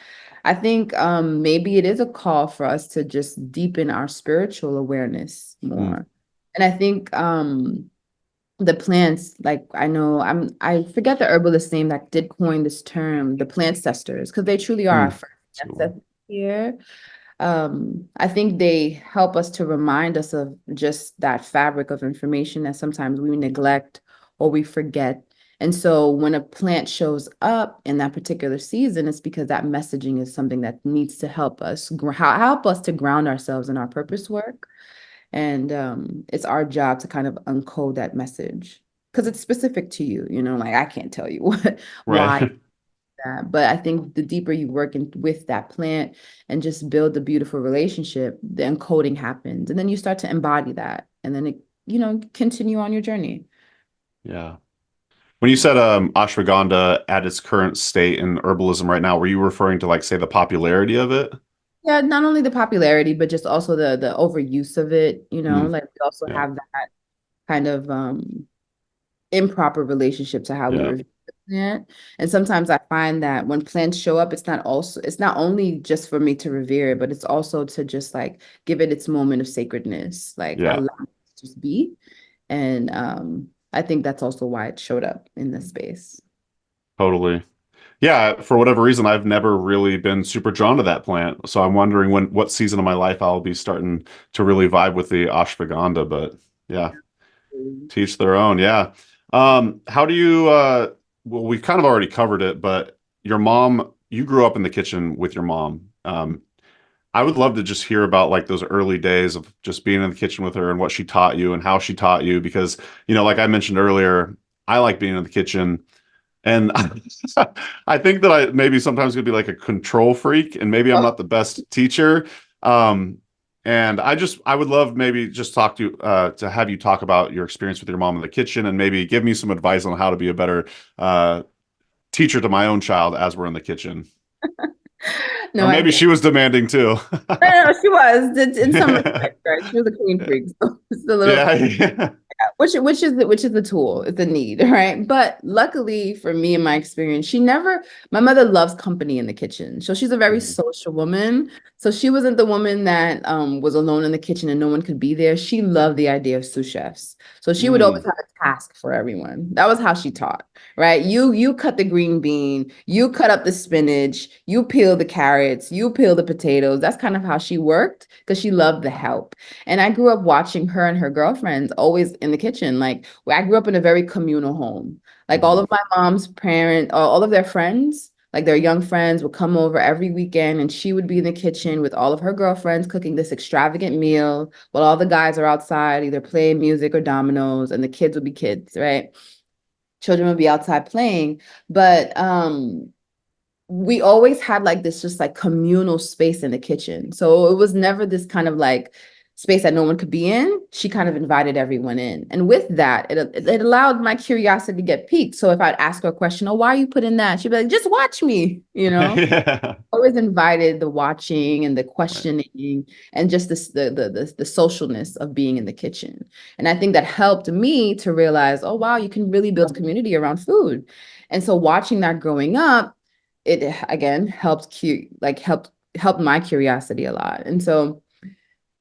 Speaker 2: I think maybe it is a call for us to just deepen our spiritual awareness more. And I think the plants, like I forget the herbalist name that did coin this term, the plant cesters, because they truly are our first ancestors here. I think they help us to remind us of just that fabric of information that sometimes we neglect or we forget. And so when a plant shows up in that particular season, it's because that messaging is something that needs to help us to ground ourselves in our purpose work. And it's our job to kind of uncode that message because it's specific to you, like I can't tell you why that. But I think the deeper you work with that plant and just build a beautiful relationship, the encoding happens. And then you start to embody that. And then continue on your journey.
Speaker 1: Yeah. When you said ashwagandha at its current state in herbalism right now, were you referring to like say the popularity of it?
Speaker 2: Yeah, not only the popularity, but just also the overuse of it,
Speaker 1: Mm,
Speaker 2: like we also
Speaker 1: yeah.
Speaker 2: have that kind of improper relationship to how we
Speaker 1: Yeah.
Speaker 2: review the plant. And sometimes I find that when plants show up, it's not only just for me to revere it, but it's also to just like give it its moment of sacredness, like
Speaker 1: Yeah.
Speaker 2: allow it to just be. And I think that's also why it showed up in this space.
Speaker 1: Totally. Yeah, for whatever reason, I've never really been super drawn to that plant. So I'm wondering what season of my life I'll be starting to really vibe with the ashwagandha. But yeah, teach their own. Yeah. How do you well, we've kind of already covered it, but your mom, you grew up in the kitchen with your mom. I would love to just hear about like those early days of just being in the kitchen with her and what she taught you and how she taught you because, like I mentioned earlier, I like being in the kitchen. And I think that I maybe sometimes could be like a control freak, and maybe I'm not the best teacher. Um, and I would love maybe just to have you talk about your experience with your mom in the kitchen, and maybe give me some advice on how to be a better teacher to my own child as we're in the kitchen.
Speaker 2: No,
Speaker 1: Or
Speaker 2: I
Speaker 1: maybe
Speaker 2: get
Speaker 1: she was demanding too.
Speaker 2: no, she was in some respects, right? She was a clean freak, so it's a little.
Speaker 1: Yeah.
Speaker 2: Which is the tool, it's a need, right? But luckily for me in my experience, my mother loves company in the kitchen. So she's a very
Speaker 1: Mhm.
Speaker 2: social woman. So she wasn't the woman that was alone in the kitchen and no one could be there. She loved the idea of sous chefs. So she would always
Speaker 1: Mm.
Speaker 2: have a task for everyone. That was how she taught, right? You cut the green bean, you cut up the spinach, you peel the carrots, you peel the potatoes. That's kind of how she worked because she loved the help. And I grew up watching her and her girlfriends always in the kitchen. Like I grew up in a very communal home. Like all
Speaker 1: Mhm.
Speaker 2: of my mom's parents, all of their friends, like their young friends would come over every weekend and she would be in the kitchen with all of her girlfriends cooking this extravagant meal while all the guys are outside either playing music or dominoes and the kids would be kids, right? Children would be outside playing. But we always had like this just like communal space in the kitchen. So it was never this kind of like space that no one could be in. She kind of invited everyone in. And with that, it allowed my curiosity to get piqued. So if I'd ask her a question, oh, why are you putting that? She'd be like, just watch me,
Speaker 1: Yeah.
Speaker 2: Always invited the watching and the
Speaker 1: Right.
Speaker 2: questioning and just this the socialness of being in the kitchen. And I think that helped me to realize, oh wow, you can really build community around food. And so watching that growing up, it again helped my curiosity a lot. And so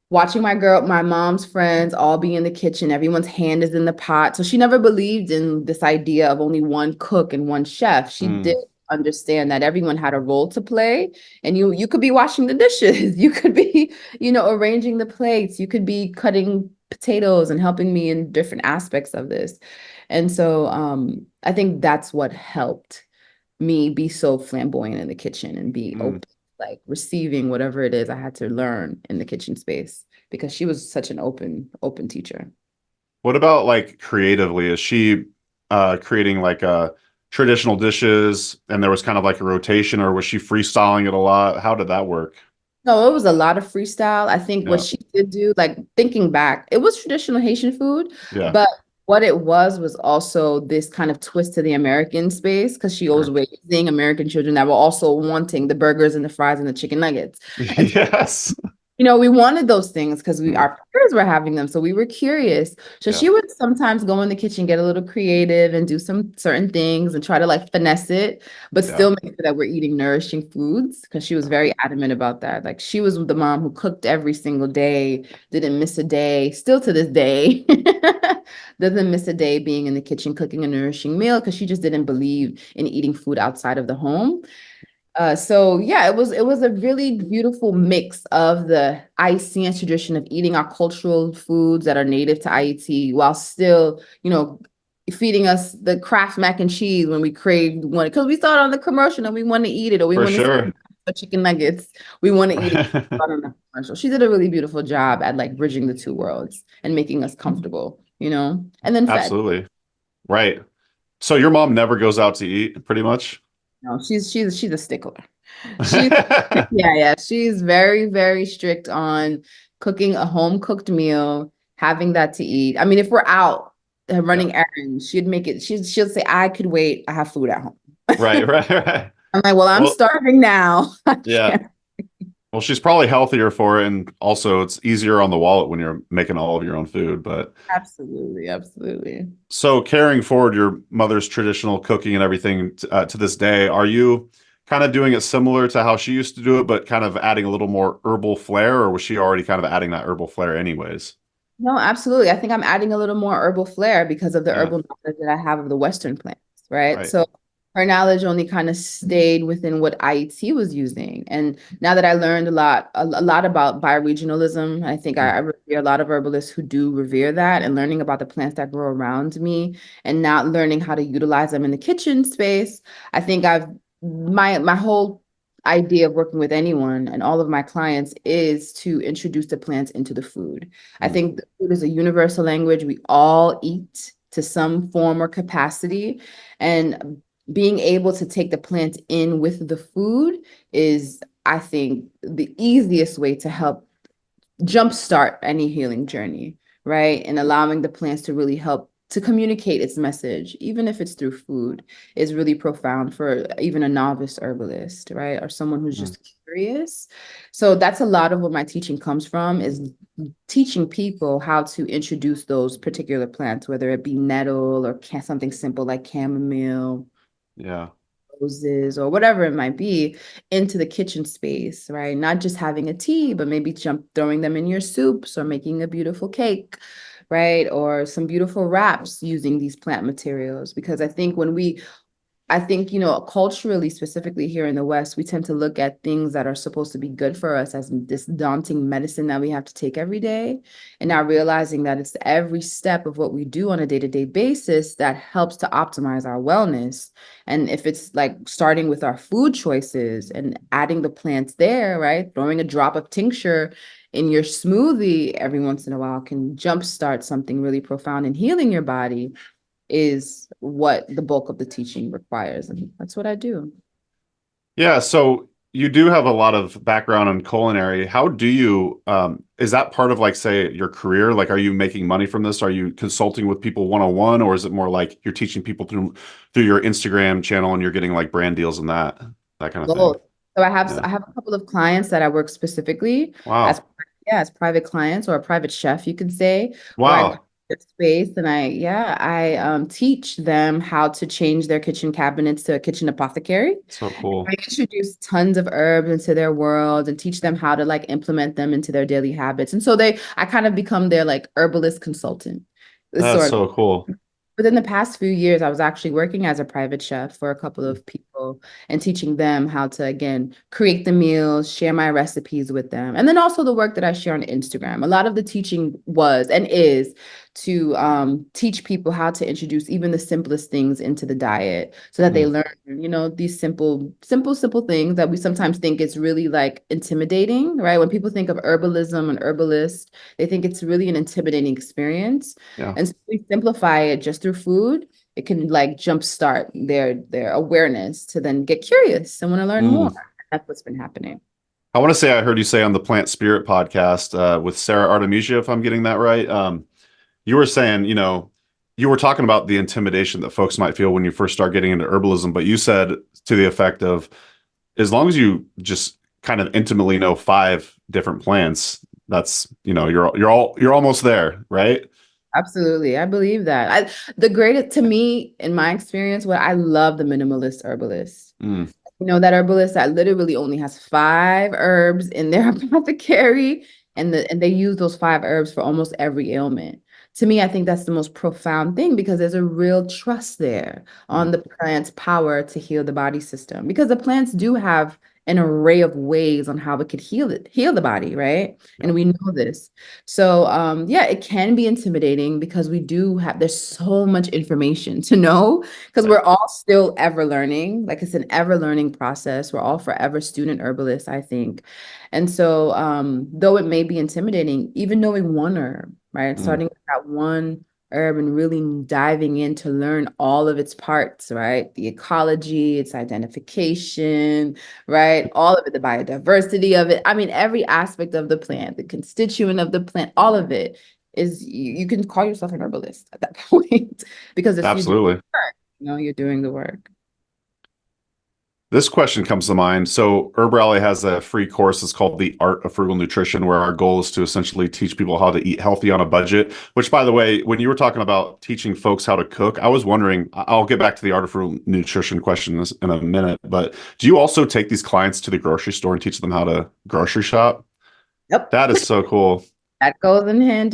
Speaker 2: watching my mom's friends all be in the kitchen, everyone's hand is in the pot. So she never believed in this idea of only one cook and one chef. She did
Speaker 1: Mm.
Speaker 2: understand that everyone had a role to play, and you could be washing the dishes, you could be, arranging the plates, you could be cutting potatoes and helping me in different aspects of this. And so I think that's what helped me be so flamboyant in the kitchen and be
Speaker 1: Mm.
Speaker 2: open, like receiving whatever it is I had to learn in the kitchen space because she was such an open teacher.
Speaker 1: What about like creatively? Is she creating like traditional dishes and there was kind of like a rotation, or was she freestyling it a lot? How did that work?
Speaker 2: No, it was a lot of freestyle. I think what
Speaker 1: Yeah.
Speaker 2: she did do, like thinking back, it was traditional Haitian food,
Speaker 1: Yeah.
Speaker 2: but what it was also this kind of twist to the American space because she was
Speaker 1: Sure.
Speaker 2: raising American children that were also wanting the burgers and the fries and the chicken nuggets. And
Speaker 1: Yes.
Speaker 2: we wanted those things because
Speaker 1: Mm.
Speaker 2: our peers were having them. So we were curious. So
Speaker 1: Yeah.
Speaker 2: she would sometimes go in the kitchen, get a little creative and do some certain things and try to like finesse it, but
Speaker 1: Yeah.
Speaker 2: still make sure that we're eating nourishing foods because she was very adamant about that. Like she was the mom who cooked every single day, didn't miss a day, still to this day, doesn't miss a day being in the kitchen cooking a nourishing meal because she just didn't believe in eating food outside of the home. So yeah, it was a really beautiful mix of the Haitian tradition of eating our cultural foods that are native to Haiti while still, feeding us the Kraft mac and cheese when we craved one because we saw it on the commercial and we want to eat it, or we
Speaker 1: For
Speaker 2: want to
Speaker 1: sure.
Speaker 2: see chicken nuggets, we want to eat it on the commercial. She did a really beautiful job at like bridging the two worlds and making us comfortable, and then fed.
Speaker 1: Absolutely. Right. So your mom never goes out to eat, pretty much?
Speaker 2: No, she's a stickler. She's yeah, she's very, very strict on cooking a home cooked meal having that to eat. I mean, if we're out running errands, she'll say, I could wait. I have food at home.
Speaker 1: Right, right, right.
Speaker 2: I'm like, well, I'm starving now.
Speaker 1: Yeah. Well, she's probably healthier for it, and also it's easier on the wallet when you're making all of your own food. But
Speaker 2: absolutely, absolutely.
Speaker 1: So carrying forward your mother's traditional cooking and everything to this day, are you kind of doing it similar to how she used to do it, but kind of adding a little more herbal flair, or was she already kind of adding that herbal flair anyways?
Speaker 2: No, absolutely. I think I'm adding a little more herbal flair because of the herbal knowledge that I have of the Western plants, right? So her knowledge only kind of stayed within what IET was using. And now that I learned a lot about bioregionalism, I think I revere a lot of herbalists who do revere that, and learning about the plants that grow around me and now learning how to utilize them in the kitchen space. I think my whole idea of working with anyone and all of my clients is to introduce the plants into the food. I think the food is a universal language. We all eat to some form or capacity, and being able to take the plant in with the food is, I think, the easiest way to help jumpstart any healing journey, right? And allowing the plants to really help to communicate its message, even if it's through food, is really profound for even a novice herbalist, right? Or someone who's just curious. So that's a lot of what my teaching comes from, is teaching people how to introduce those particular plants, whether it be nettle or something simple like chamomile, roses, or whatever it might be, into the kitchen space, right? Not just having a tea, but maybe throwing them in your soups or making a beautiful cake, right? Or some beautiful wraps using these plant materials. Because I think culturally, specifically here in the West, we tend to look at things that are supposed to be good for us as this daunting medicine that we have to take every day. And now realizing that it's every step of what we do on a day-to-day basis that helps to optimize our wellness. And if it's like starting with our food choices and adding the plants there, right? Throwing a drop of tincture in your smoothie every once in a while can jumpstart something really profound in healing your body, is what the bulk of the teaching requires. And that's what I do. Yeah.
Speaker 1: So you do have a lot of background in culinary. How do you, is that part of, like, say, your career? Like, are you making money from this? Are you consulting with people one-on-one, or is it more like you're teaching people through your Instagram channel and you're getting like brand deals and that kind of thing?
Speaker 2: So I have a couple of clients that I work specifically as private clients, or a private chef, you can say.
Speaker 1: Wow.
Speaker 2: Space, and I teach them how to change their kitchen cabinets to a kitchen apothecary.
Speaker 1: So cool.
Speaker 2: I introduce tons of herbs into their world and teach them how to like implement them into their daily habits. And so I kind of become their like herbalist consultant.
Speaker 1: That's so cool.
Speaker 2: Within the past few years, I was actually working as a private chef for a couple of people and teaching them how to, again, create the meals, share my recipes with them. And then also the work that I share on Instagram. A lot of the teaching was and is to teach people how to introduce even the simplest things into the diet so that they learn, these simple things that we sometimes think is really like intimidating, right? When people think of herbalism and herbalist, they think it's really an intimidating experience. And so we simplify it just through food. It can like jumpstart their awareness to then get curious and want to learn more. That's what's been happening.
Speaker 1: I want to say I heard you say on the Plant Spirit podcast with Sarah Artemisia, if I'm getting that right, you were saying, you were talking about the intimidation that folks might feel when you first start getting into herbalism, but you said to the effect of, as long as you just kind of intimately know 5 different plants, that's, you're almost there, right?
Speaker 2: Absolutely. I believe that. The greatest, to me, in my experience, I love the minimalist herbalist. That herbalist that literally only has 5 herbs in their apothecary, and they use those 5 herbs for almost every ailment. To me, I think that's the most profound thing, because there's a real trust there on the plant's power to heal the body system, because the plants do have an array of ways on how it could heal the body, right? And we know this. So it can be intimidating, because there's so much information to know, because we're all still ever learning. Like, it's an ever learning process. We're all forever student herbalists, I think. And so though it may be intimidating, even knowing one herb, right? Starting with that one herb and really diving in to learn all of its parts, right? The ecology, its identification, right? All of it, the biodiversity of it. I mean, every aspect of the plant, the constituent of the plant, all of it is you can call yourself an herbalist at that point because if you do the
Speaker 1: Absolutely.
Speaker 2: work, you're doing the work.
Speaker 1: This question comes to mind. So HerbRally has a free course. It's called The Art of Frugal Nutrition, where our goal is to essentially teach people how to eat healthy on a budget. Which, by the way, when you were talking about teaching folks how to cook, I was wondering, I'll get back to the Art of Frugal Nutrition question in a minute, but do you also take these clients to the grocery store and teach them how to grocery shop?
Speaker 2: Yep.
Speaker 1: That is so cool.
Speaker 2: That goes in hand.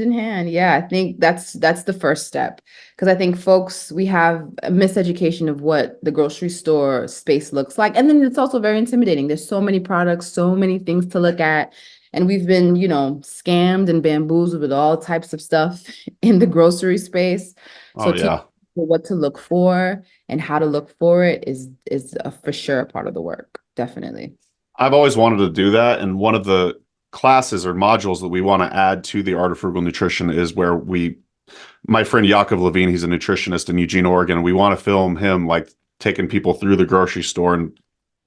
Speaker 2: Yeah, I think that's the first step. Because I think folks, we have a miseducation of what the grocery store space looks like. And then it's also very intimidating. There's so many products, so many things to look at. And we've been, scammed and bamboozled with all types of stuff in the grocery space. So
Speaker 1: Oh, yeah.
Speaker 2: what to look for and how to look for it is for sure a part of the work. Definitely.
Speaker 1: I've always wanted to do that. And one of the classes or modules that we want to add to the Art of Frugal Nutrition is where my friend Yaakov Levine, he's a nutritionist in Eugene, Oregon, and we want to film him like taking people through the grocery store and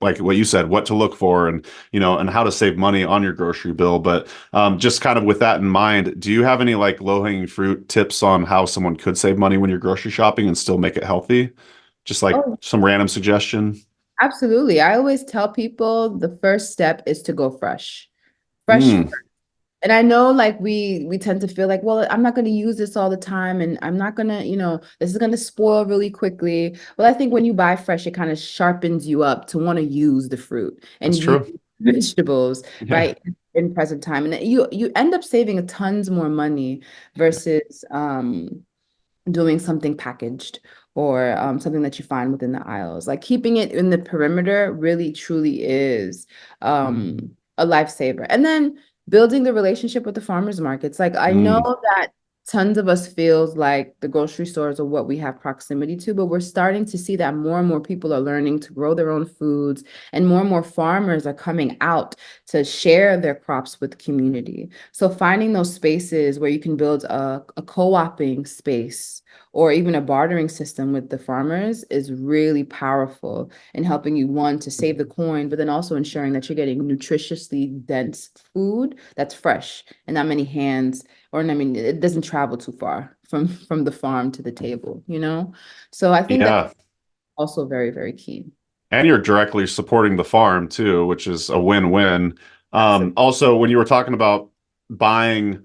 Speaker 1: like what you said, what to look for and, and how to save money on your grocery bill. But just kind of with that in mind, do you have any like low-hanging fruit tips on how someone could save money when you're grocery shopping and still make it healthy? Just like some random suggestion.
Speaker 2: Absolutely. I always tell people the first step is to go fresh.
Speaker 1: Mm.
Speaker 2: And I know like we tend to feel like, well, I'm not going to use this all the time and I'm not going to, this is going to spoil really quickly. Well, I think when you buy fresh, it kind of sharpens you up to want to use the fruit and
Speaker 1: That's true.
Speaker 2: vegetables,
Speaker 1: Yeah.
Speaker 2: right? In present time. And you end up saving tons more money versus doing something packaged or something that you find within the aisles. Like keeping it in the perimeter really truly is a lifesaver. And then building the relationship with the farmers markets. Like I know that tons of us feels like the grocery stores are what we have proximity to, but we're starting to see that more and more people are learning to grow their own foods and more farmers are coming out to share their crops with the community. So finding those spaces where you can build a co-oping space or even a bartering system with the farmers is really powerful in helping you, one, to save the coin, but then also ensuring that you're getting nutritiously dense food that's fresh and not many hands, or I mean, it doesn't travel too far from the farm to the table, So I think that's also very, very key.
Speaker 1: And you're directly supporting the farm too, which is a win-win. Also, when you were talking about buying,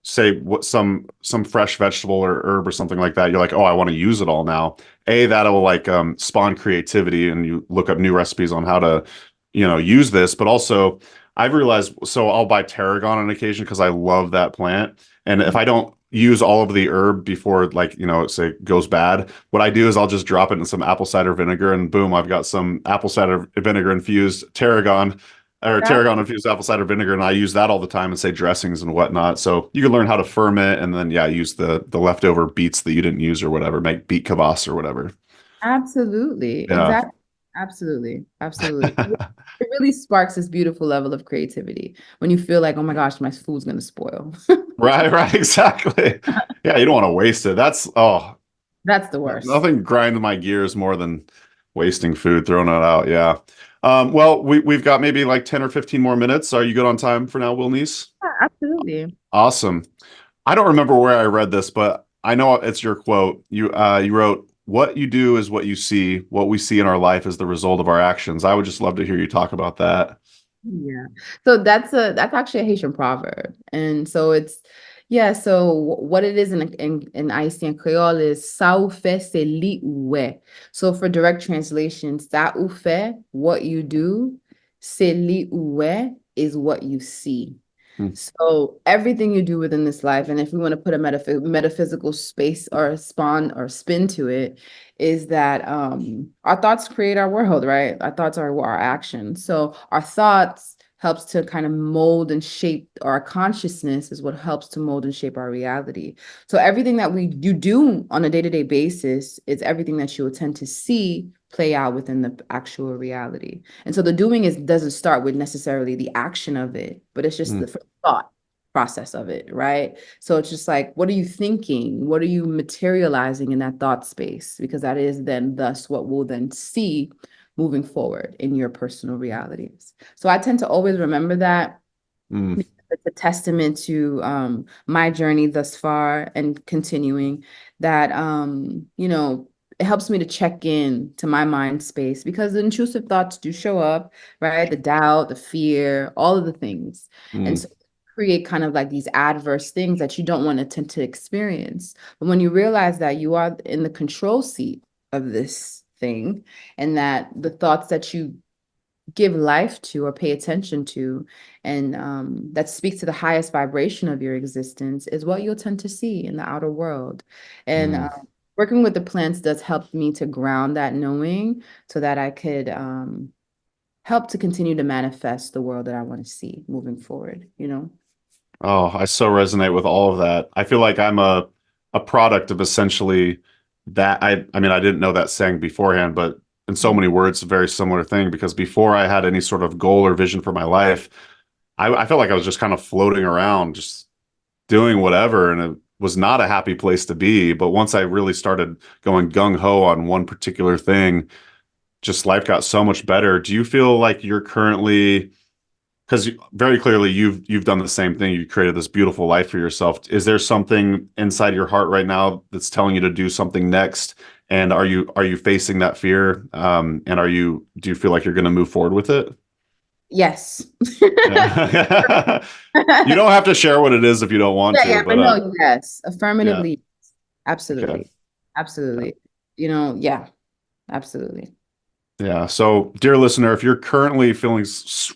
Speaker 1: say, what some fresh vegetable or herb or something like that, you're like, oh, I want to use it all now. That will like spawn creativity, and you look up new recipes on how to, use this. But also, I've realized, so I'll buy tarragon on occasion because I love that plant. And if I don't use all of the herb before, like, say it goes bad, what I do is I'll just drop it in some apple cider vinegar and boom, I've got some apple cider vinegar infused tarragon or tarragon infused apple cider vinegar. And I use that all the time and say dressings and whatnot. So you can learn how to ferment and then, use the leftover beets that you didn't use or whatever, make beet kvass or whatever.
Speaker 2: Absolutely.
Speaker 1: Yeah.
Speaker 2: Exactly. Absolutely. It really sparks this beautiful level of creativity when you feel like, oh my gosh, my food's going to spoil.
Speaker 1: Right, exactly. Yeah, you don't want to waste it. That's
Speaker 2: the worst.
Speaker 1: Nothing grinds my gears more than wasting food, throwing it out. Yeah. Well, we've got maybe like 10 or 15 more minutes. Are you good on time for now, Wilnise?
Speaker 2: Yeah, absolutely.
Speaker 1: Awesome. I don't remember where I read this, but I know it's your quote. You wrote, "What you do is what you see. What we see in our life is the result of our actions." I would just love to hear you talk about that.
Speaker 2: Yeah. So that's actually a Haitian proverb. And so so what it is in Haitian Creole is "ça ou fait c'est li ou ouais." So for direct translation, "ça ou fait," what you do, "c'est li ou ouais" is what you see. So everything you do within this life, and if we want to put a metaphysical space or spin to it, is that our thoughts create our world, right? Our thoughts are our actions. So our thoughts helps to kind of mold and shape our consciousness is what helps to mold and shape our reality. So everything that you do on a day-to-day basis is everything that you will tend to see play out within the actual reality. And so the doing doesn't start with necessarily the action of it, but it's just the thought process of it, right? So it's just like, what are you thinking? What are you materializing in that thought space? Because that is then thus what we'll then see moving forward in your personal realities. So I tend to always remember that. it's a testament to my journey thus far and continuing that it helps me to check in to my mind space because the intrusive thoughts do show up, right? The doubt, the fear, all of the things. And so create kind of like these adverse things that you don't want to tend to experience. But when you realize that you are in the control seat of this thing and that the thoughts that you give life to or pay attention to and that speak to the highest vibration of your existence is what you'll tend to see in the outer world. And working with the plants does help me to ground that knowing so that I could help to continue to manifest the world that I want to see moving forward,
Speaker 1: Oh, I so resonate with all of that. I feel like I'm a product of essentially that. I mean, I didn't know that saying beforehand, but in so many words, a very similar thing, because before I had any sort of goal or vision for my life, I felt like I was just kind of floating around, just doing whatever. And it was not a happy place to be. But once I really started going gung ho on one particular thing, just life got so much better. Do you feel like you're currently, because very clearly you've done the same thing. You created this beautiful life for yourself. Is there something inside your heart right now that's telling you to do something next? And are you facing that fear? And do you feel like you're going to move forward with it?
Speaker 2: Yes.
Speaker 1: Yeah. You don't have to share what it is if you don't want to.
Speaker 2: Yeah,
Speaker 1: but
Speaker 2: no, yes, affirmatively, absolutely,
Speaker 1: okay.
Speaker 2: absolutely. Yeah, absolutely.
Speaker 1: Yeah. So, dear listener, if you're currently feeling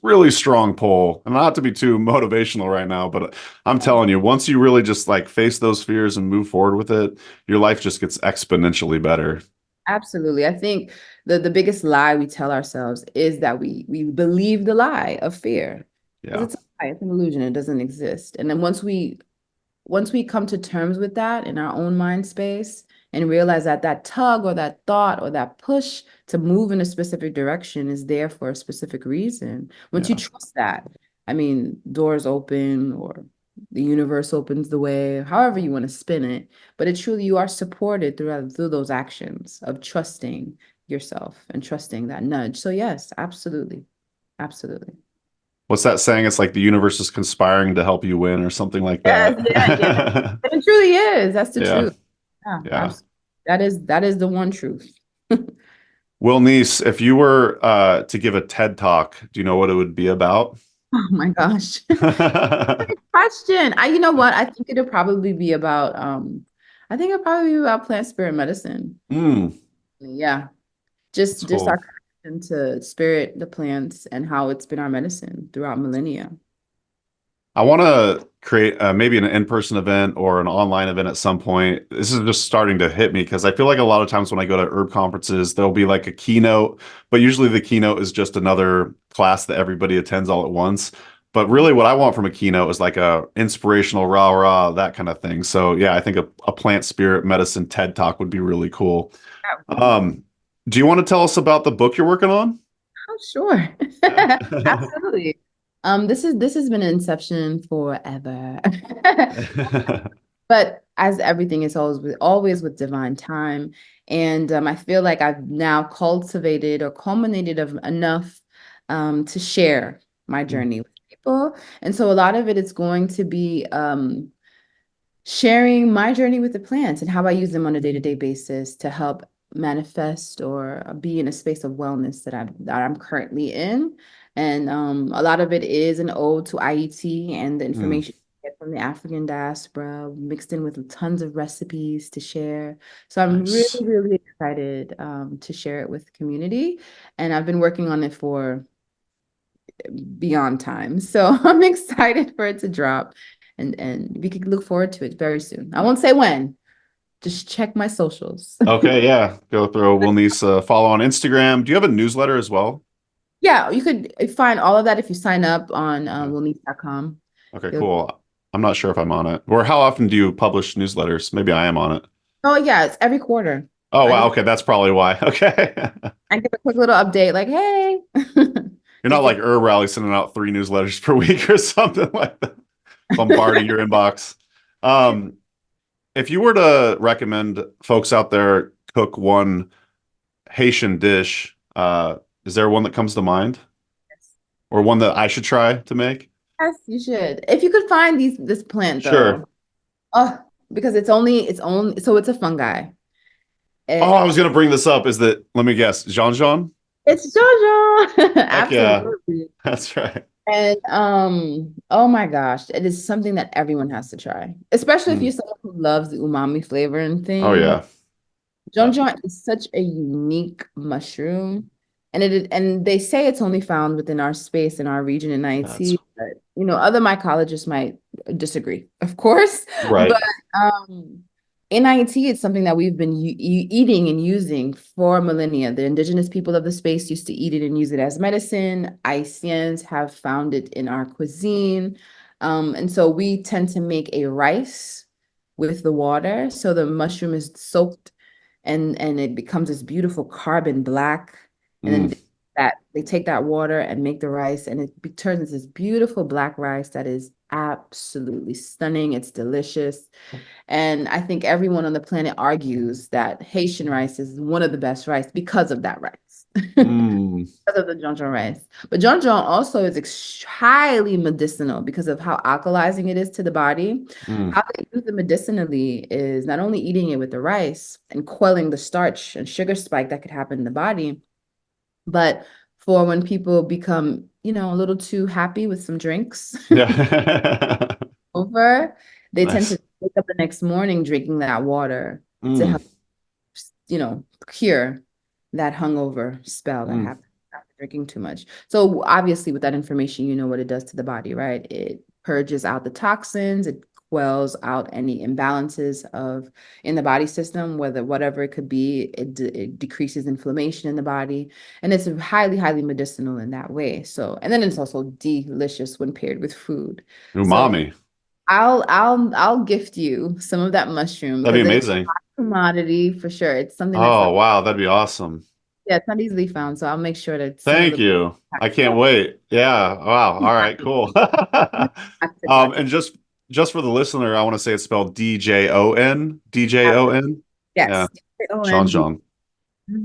Speaker 1: really strong pull, and not to be too motivational right now, but I'm telling you, once you really just like face those fears and move forward with it, your life just gets exponentially better.
Speaker 2: Absolutely. I think the biggest lie we tell ourselves is that we believe the lie of fear.
Speaker 1: Yeah.
Speaker 2: It's a lie, it's an illusion, it doesn't exist. And then once we come to terms with that in our own mind space and realize that that tug or that thought or that push to move in a specific direction is there for a specific reason. Once you trust that, I mean, doors open or the universe opens the way, however you want to spin it, but it truly, you are supported through those actions of trusting yourself and trusting that nudge. So yes, absolutely. Absolutely.
Speaker 1: What's that saying? It's like the universe is conspiring to help you win or something like that.
Speaker 2: Yeah. It truly is. That's the truth.
Speaker 1: Yeah.
Speaker 2: That is the one truth.
Speaker 1: Wilnise, if you were to give a TED talk, do you know what it would be about?
Speaker 2: Oh my gosh. Great question. You know what? I think it'll probably be about plant spirit medicine. Yeah. Just
Speaker 1: Cool.
Speaker 2: our connection to spirit, the plants, and how it's been our medicine throughout millennia.
Speaker 1: I want to create maybe an in-person event or an online event at some point. This is just starting to hit me because I feel like a lot of times when I go to herb conferences, there'll be like a keynote, but usually the keynote is just another class that everybody attends all at once. But really what I want from a keynote is like a inspirational rah, that kind of thing. So yeah, I think a plant spirit medicine TED talk would be really cool. Do you want to tell us about the book you're working on?
Speaker 2: Oh, sure. Absolutely. This has been an inception forever. But as everything is always with divine time. And I feel like I've now cultivated or culminated of enough to share my journey with people. And so a lot of it is going to be sharing my journey with the plants and how I use them on a day-to-day basis to help manifest or be in a space of wellness that I'm currently in. And a lot of it is an ode to IET and the information you get from the African diaspora mixed in with tons of recipes to share. So I'm really, really excited to share it with the community. And I've been working on it for beyond time. So I'm excited for it to drop and we can look forward to it very soon. I won't say when. Just check my socials.
Speaker 1: Okay, yeah. Go throw Wilnise follow on Instagram. Do you have a newsletter as well?
Speaker 2: Yeah, you could find all of that if you sign up on wilnise.com.
Speaker 1: Okay, cool. I'm not sure if I'm on it. Or how often do you publish newsletters? Maybe I am on it.
Speaker 2: Oh, yeah, it's every quarter.
Speaker 1: Oh, wow. Okay, that's probably why. Okay.
Speaker 2: I give a quick little update like, hey.
Speaker 1: You're not like HerbRally sending out 3 newsletters per week or something like that, bombarding your inbox. If you were to recommend folks out there cook one Haitian dish, is there one that comes to mind?
Speaker 2: Yes.
Speaker 1: Or one that I should try to make?
Speaker 2: Yes, you should. If you could find this plant
Speaker 1: Sure.
Speaker 2: though. Oh, because it's only so it's a fungi.
Speaker 1: Oh,
Speaker 2: It,
Speaker 1: I was gonna bring this up. Is that, let me guess, Jean Jean?
Speaker 2: it's JoJo.
Speaker 1: Heck yeah.
Speaker 2: Absolutely.
Speaker 1: That's right.
Speaker 2: And oh my gosh, it is something that everyone has to try, especially if
Speaker 1: Mm.
Speaker 2: you're someone who loves the umami flavor and
Speaker 1: Oh
Speaker 2: things.
Speaker 1: yeah.
Speaker 2: Jonjon is such a unique mushroom, and and they say it's only found within our space in our region in
Speaker 1: That's
Speaker 2: IT. But other mycologists might disagree, of course.
Speaker 1: right.
Speaker 2: But in IT, it's something that we've been eating and using for millennia. The indigenous people of the space used to eat it and use it as medicine. Haitians have found it in our cuisine. And so we tend to make a rice with the water. So the mushroom is soaked and it becomes this beautiful carbon black. And
Speaker 1: Mm.
Speaker 2: then they take that water and make the rice, and it turns into this beautiful black rice that is absolutely stunning. It's delicious. And I think everyone on the planet argues that Haitian rice is one of the best rice because of that rice.
Speaker 1: Mm.
Speaker 2: Because of the jonjon rice. But jonjon also is highly medicinal because of how alkalizing it is to the body.
Speaker 1: Mm.
Speaker 2: How they use it medicinally is not only eating it with the rice and quelling the starch and sugar spike that could happen in the body, but for when people become, a little too happy with some drinks
Speaker 1: Yeah.
Speaker 2: over, they tend
Speaker 1: Nice.
Speaker 2: to wake up the next morning drinking that water to
Speaker 1: Mm.
Speaker 2: help, cure that hungover spell that
Speaker 1: Mm.
Speaker 2: happens after drinking too much. So obviously with that information, you know what it does to the body, right? It purges out the toxins, it quells out any imbalances in the body system, whatever it could be, it decreases inflammation in the body, and it's highly, highly medicinal in that way. So, and then it's also delicious when paired with food. So
Speaker 1: Umami.
Speaker 2: I'll gift you some of that mushroom
Speaker 1: That'd be
Speaker 2: because it's
Speaker 1: amazing.
Speaker 2: a commodity for sure. It's something that's
Speaker 1: Oh
Speaker 2: not,
Speaker 1: wow, that'd be awesome.
Speaker 2: yeah, it's not easily found. So I'll make sure to send a
Speaker 1: Thank
Speaker 2: little
Speaker 1: you. I can't wait. Yeah. Wow. All right, cool. And just for the listener, I want to say it's spelled DJON. DJON. Yeah.
Speaker 2: Yes.
Speaker 1: Jean
Speaker 2: OND.
Speaker 1: Jean.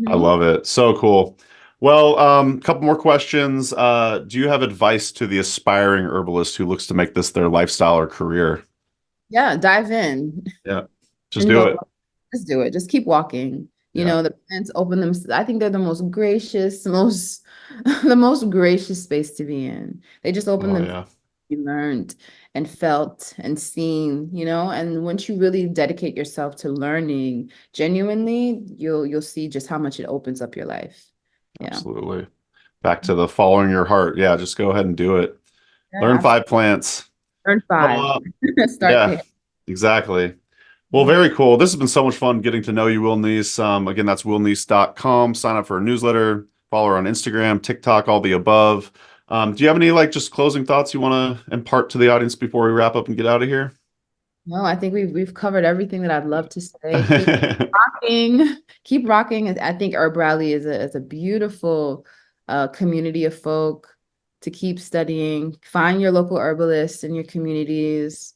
Speaker 1: I love it. So cool. Well, couple more questions. Do you have advice to the aspiring herbalist who looks to make this their lifestyle or career?
Speaker 2: Yeah, dive in.
Speaker 1: Yeah. Just
Speaker 2: And
Speaker 1: do
Speaker 2: go,
Speaker 1: it.
Speaker 2: just do it. Just keep walking.
Speaker 1: Yeah.
Speaker 2: The plants open them. I think they're the most gracious, the most gracious space to be in. They just open
Speaker 1: Oh
Speaker 2: them.
Speaker 1: yeah.
Speaker 2: You learned and felt and seen, and once you really dedicate yourself to learning genuinely, you'll see just how much it opens up your life. Yeah.
Speaker 1: Absolutely. Back to the following your heart. Yeah, just go ahead and do it.
Speaker 2: Yeah,
Speaker 1: Learn 5 plants.
Speaker 2: Learn 5.
Speaker 1: Well,
Speaker 2: Start
Speaker 1: yeah,
Speaker 2: there.
Speaker 1: exactly. Well, very cool. This has been so much fun getting to know you, Wilnise. Again, that's wilnise.com. Sign up for a newsletter, follow her on Instagram, TikTok, all the above. Do you have any just closing thoughts you want to impart to the audience before we wrap up and get out of here?
Speaker 2: No, I think we've covered everything that I'd love to say. Keep rocking. Keep rocking. I think HerbRally is a beautiful community of folk to keep studying. Find your local herbalists in your communities.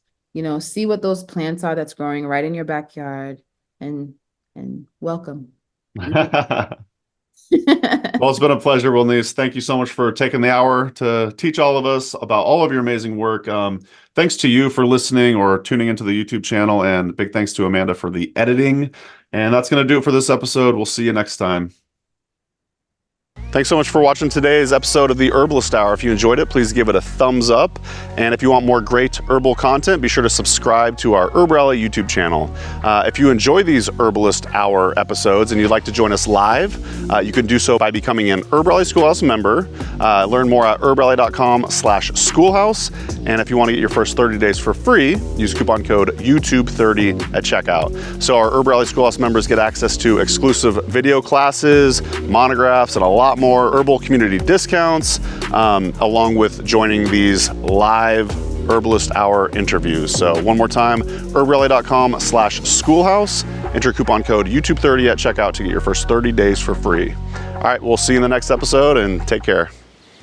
Speaker 2: See what those plants are that's growing right in your backyard, and welcome.
Speaker 1: Well, it's been a pleasure, Wilnise. Thank you so much for taking the hour to teach all of us about all of your amazing work. Thanks to you for listening or tuning into the YouTube channel, and big thanks to Amanda for the editing. And that's going to do it for this episode. We'll see you next time. Thanks so much for watching today's episode of the Herbalist Hour. If you enjoyed it, please give it a thumbs up. And if you want more great herbal content, be sure to subscribe to our HerbRally YouTube channel. If you enjoy these Herbalist Hour episodes and you'd like to join us live, you can do so by becoming an HerbRally Schoolhouse member. Learn more at herbrally.com/schoolhouse. And if you want to get your first 30 days for free, use coupon code YouTube30 at checkout. So our HerbRally Schoolhouse members get access to exclusive video classes, monographs, and a lot more herbal community discounts, along with joining these live Herbalist Hour interviews. So one more time, herbrally.com/schoolhouse, enter coupon code YouTube30 at checkout to get your first 30 days for free. All right, we'll see you in the next episode, and take care.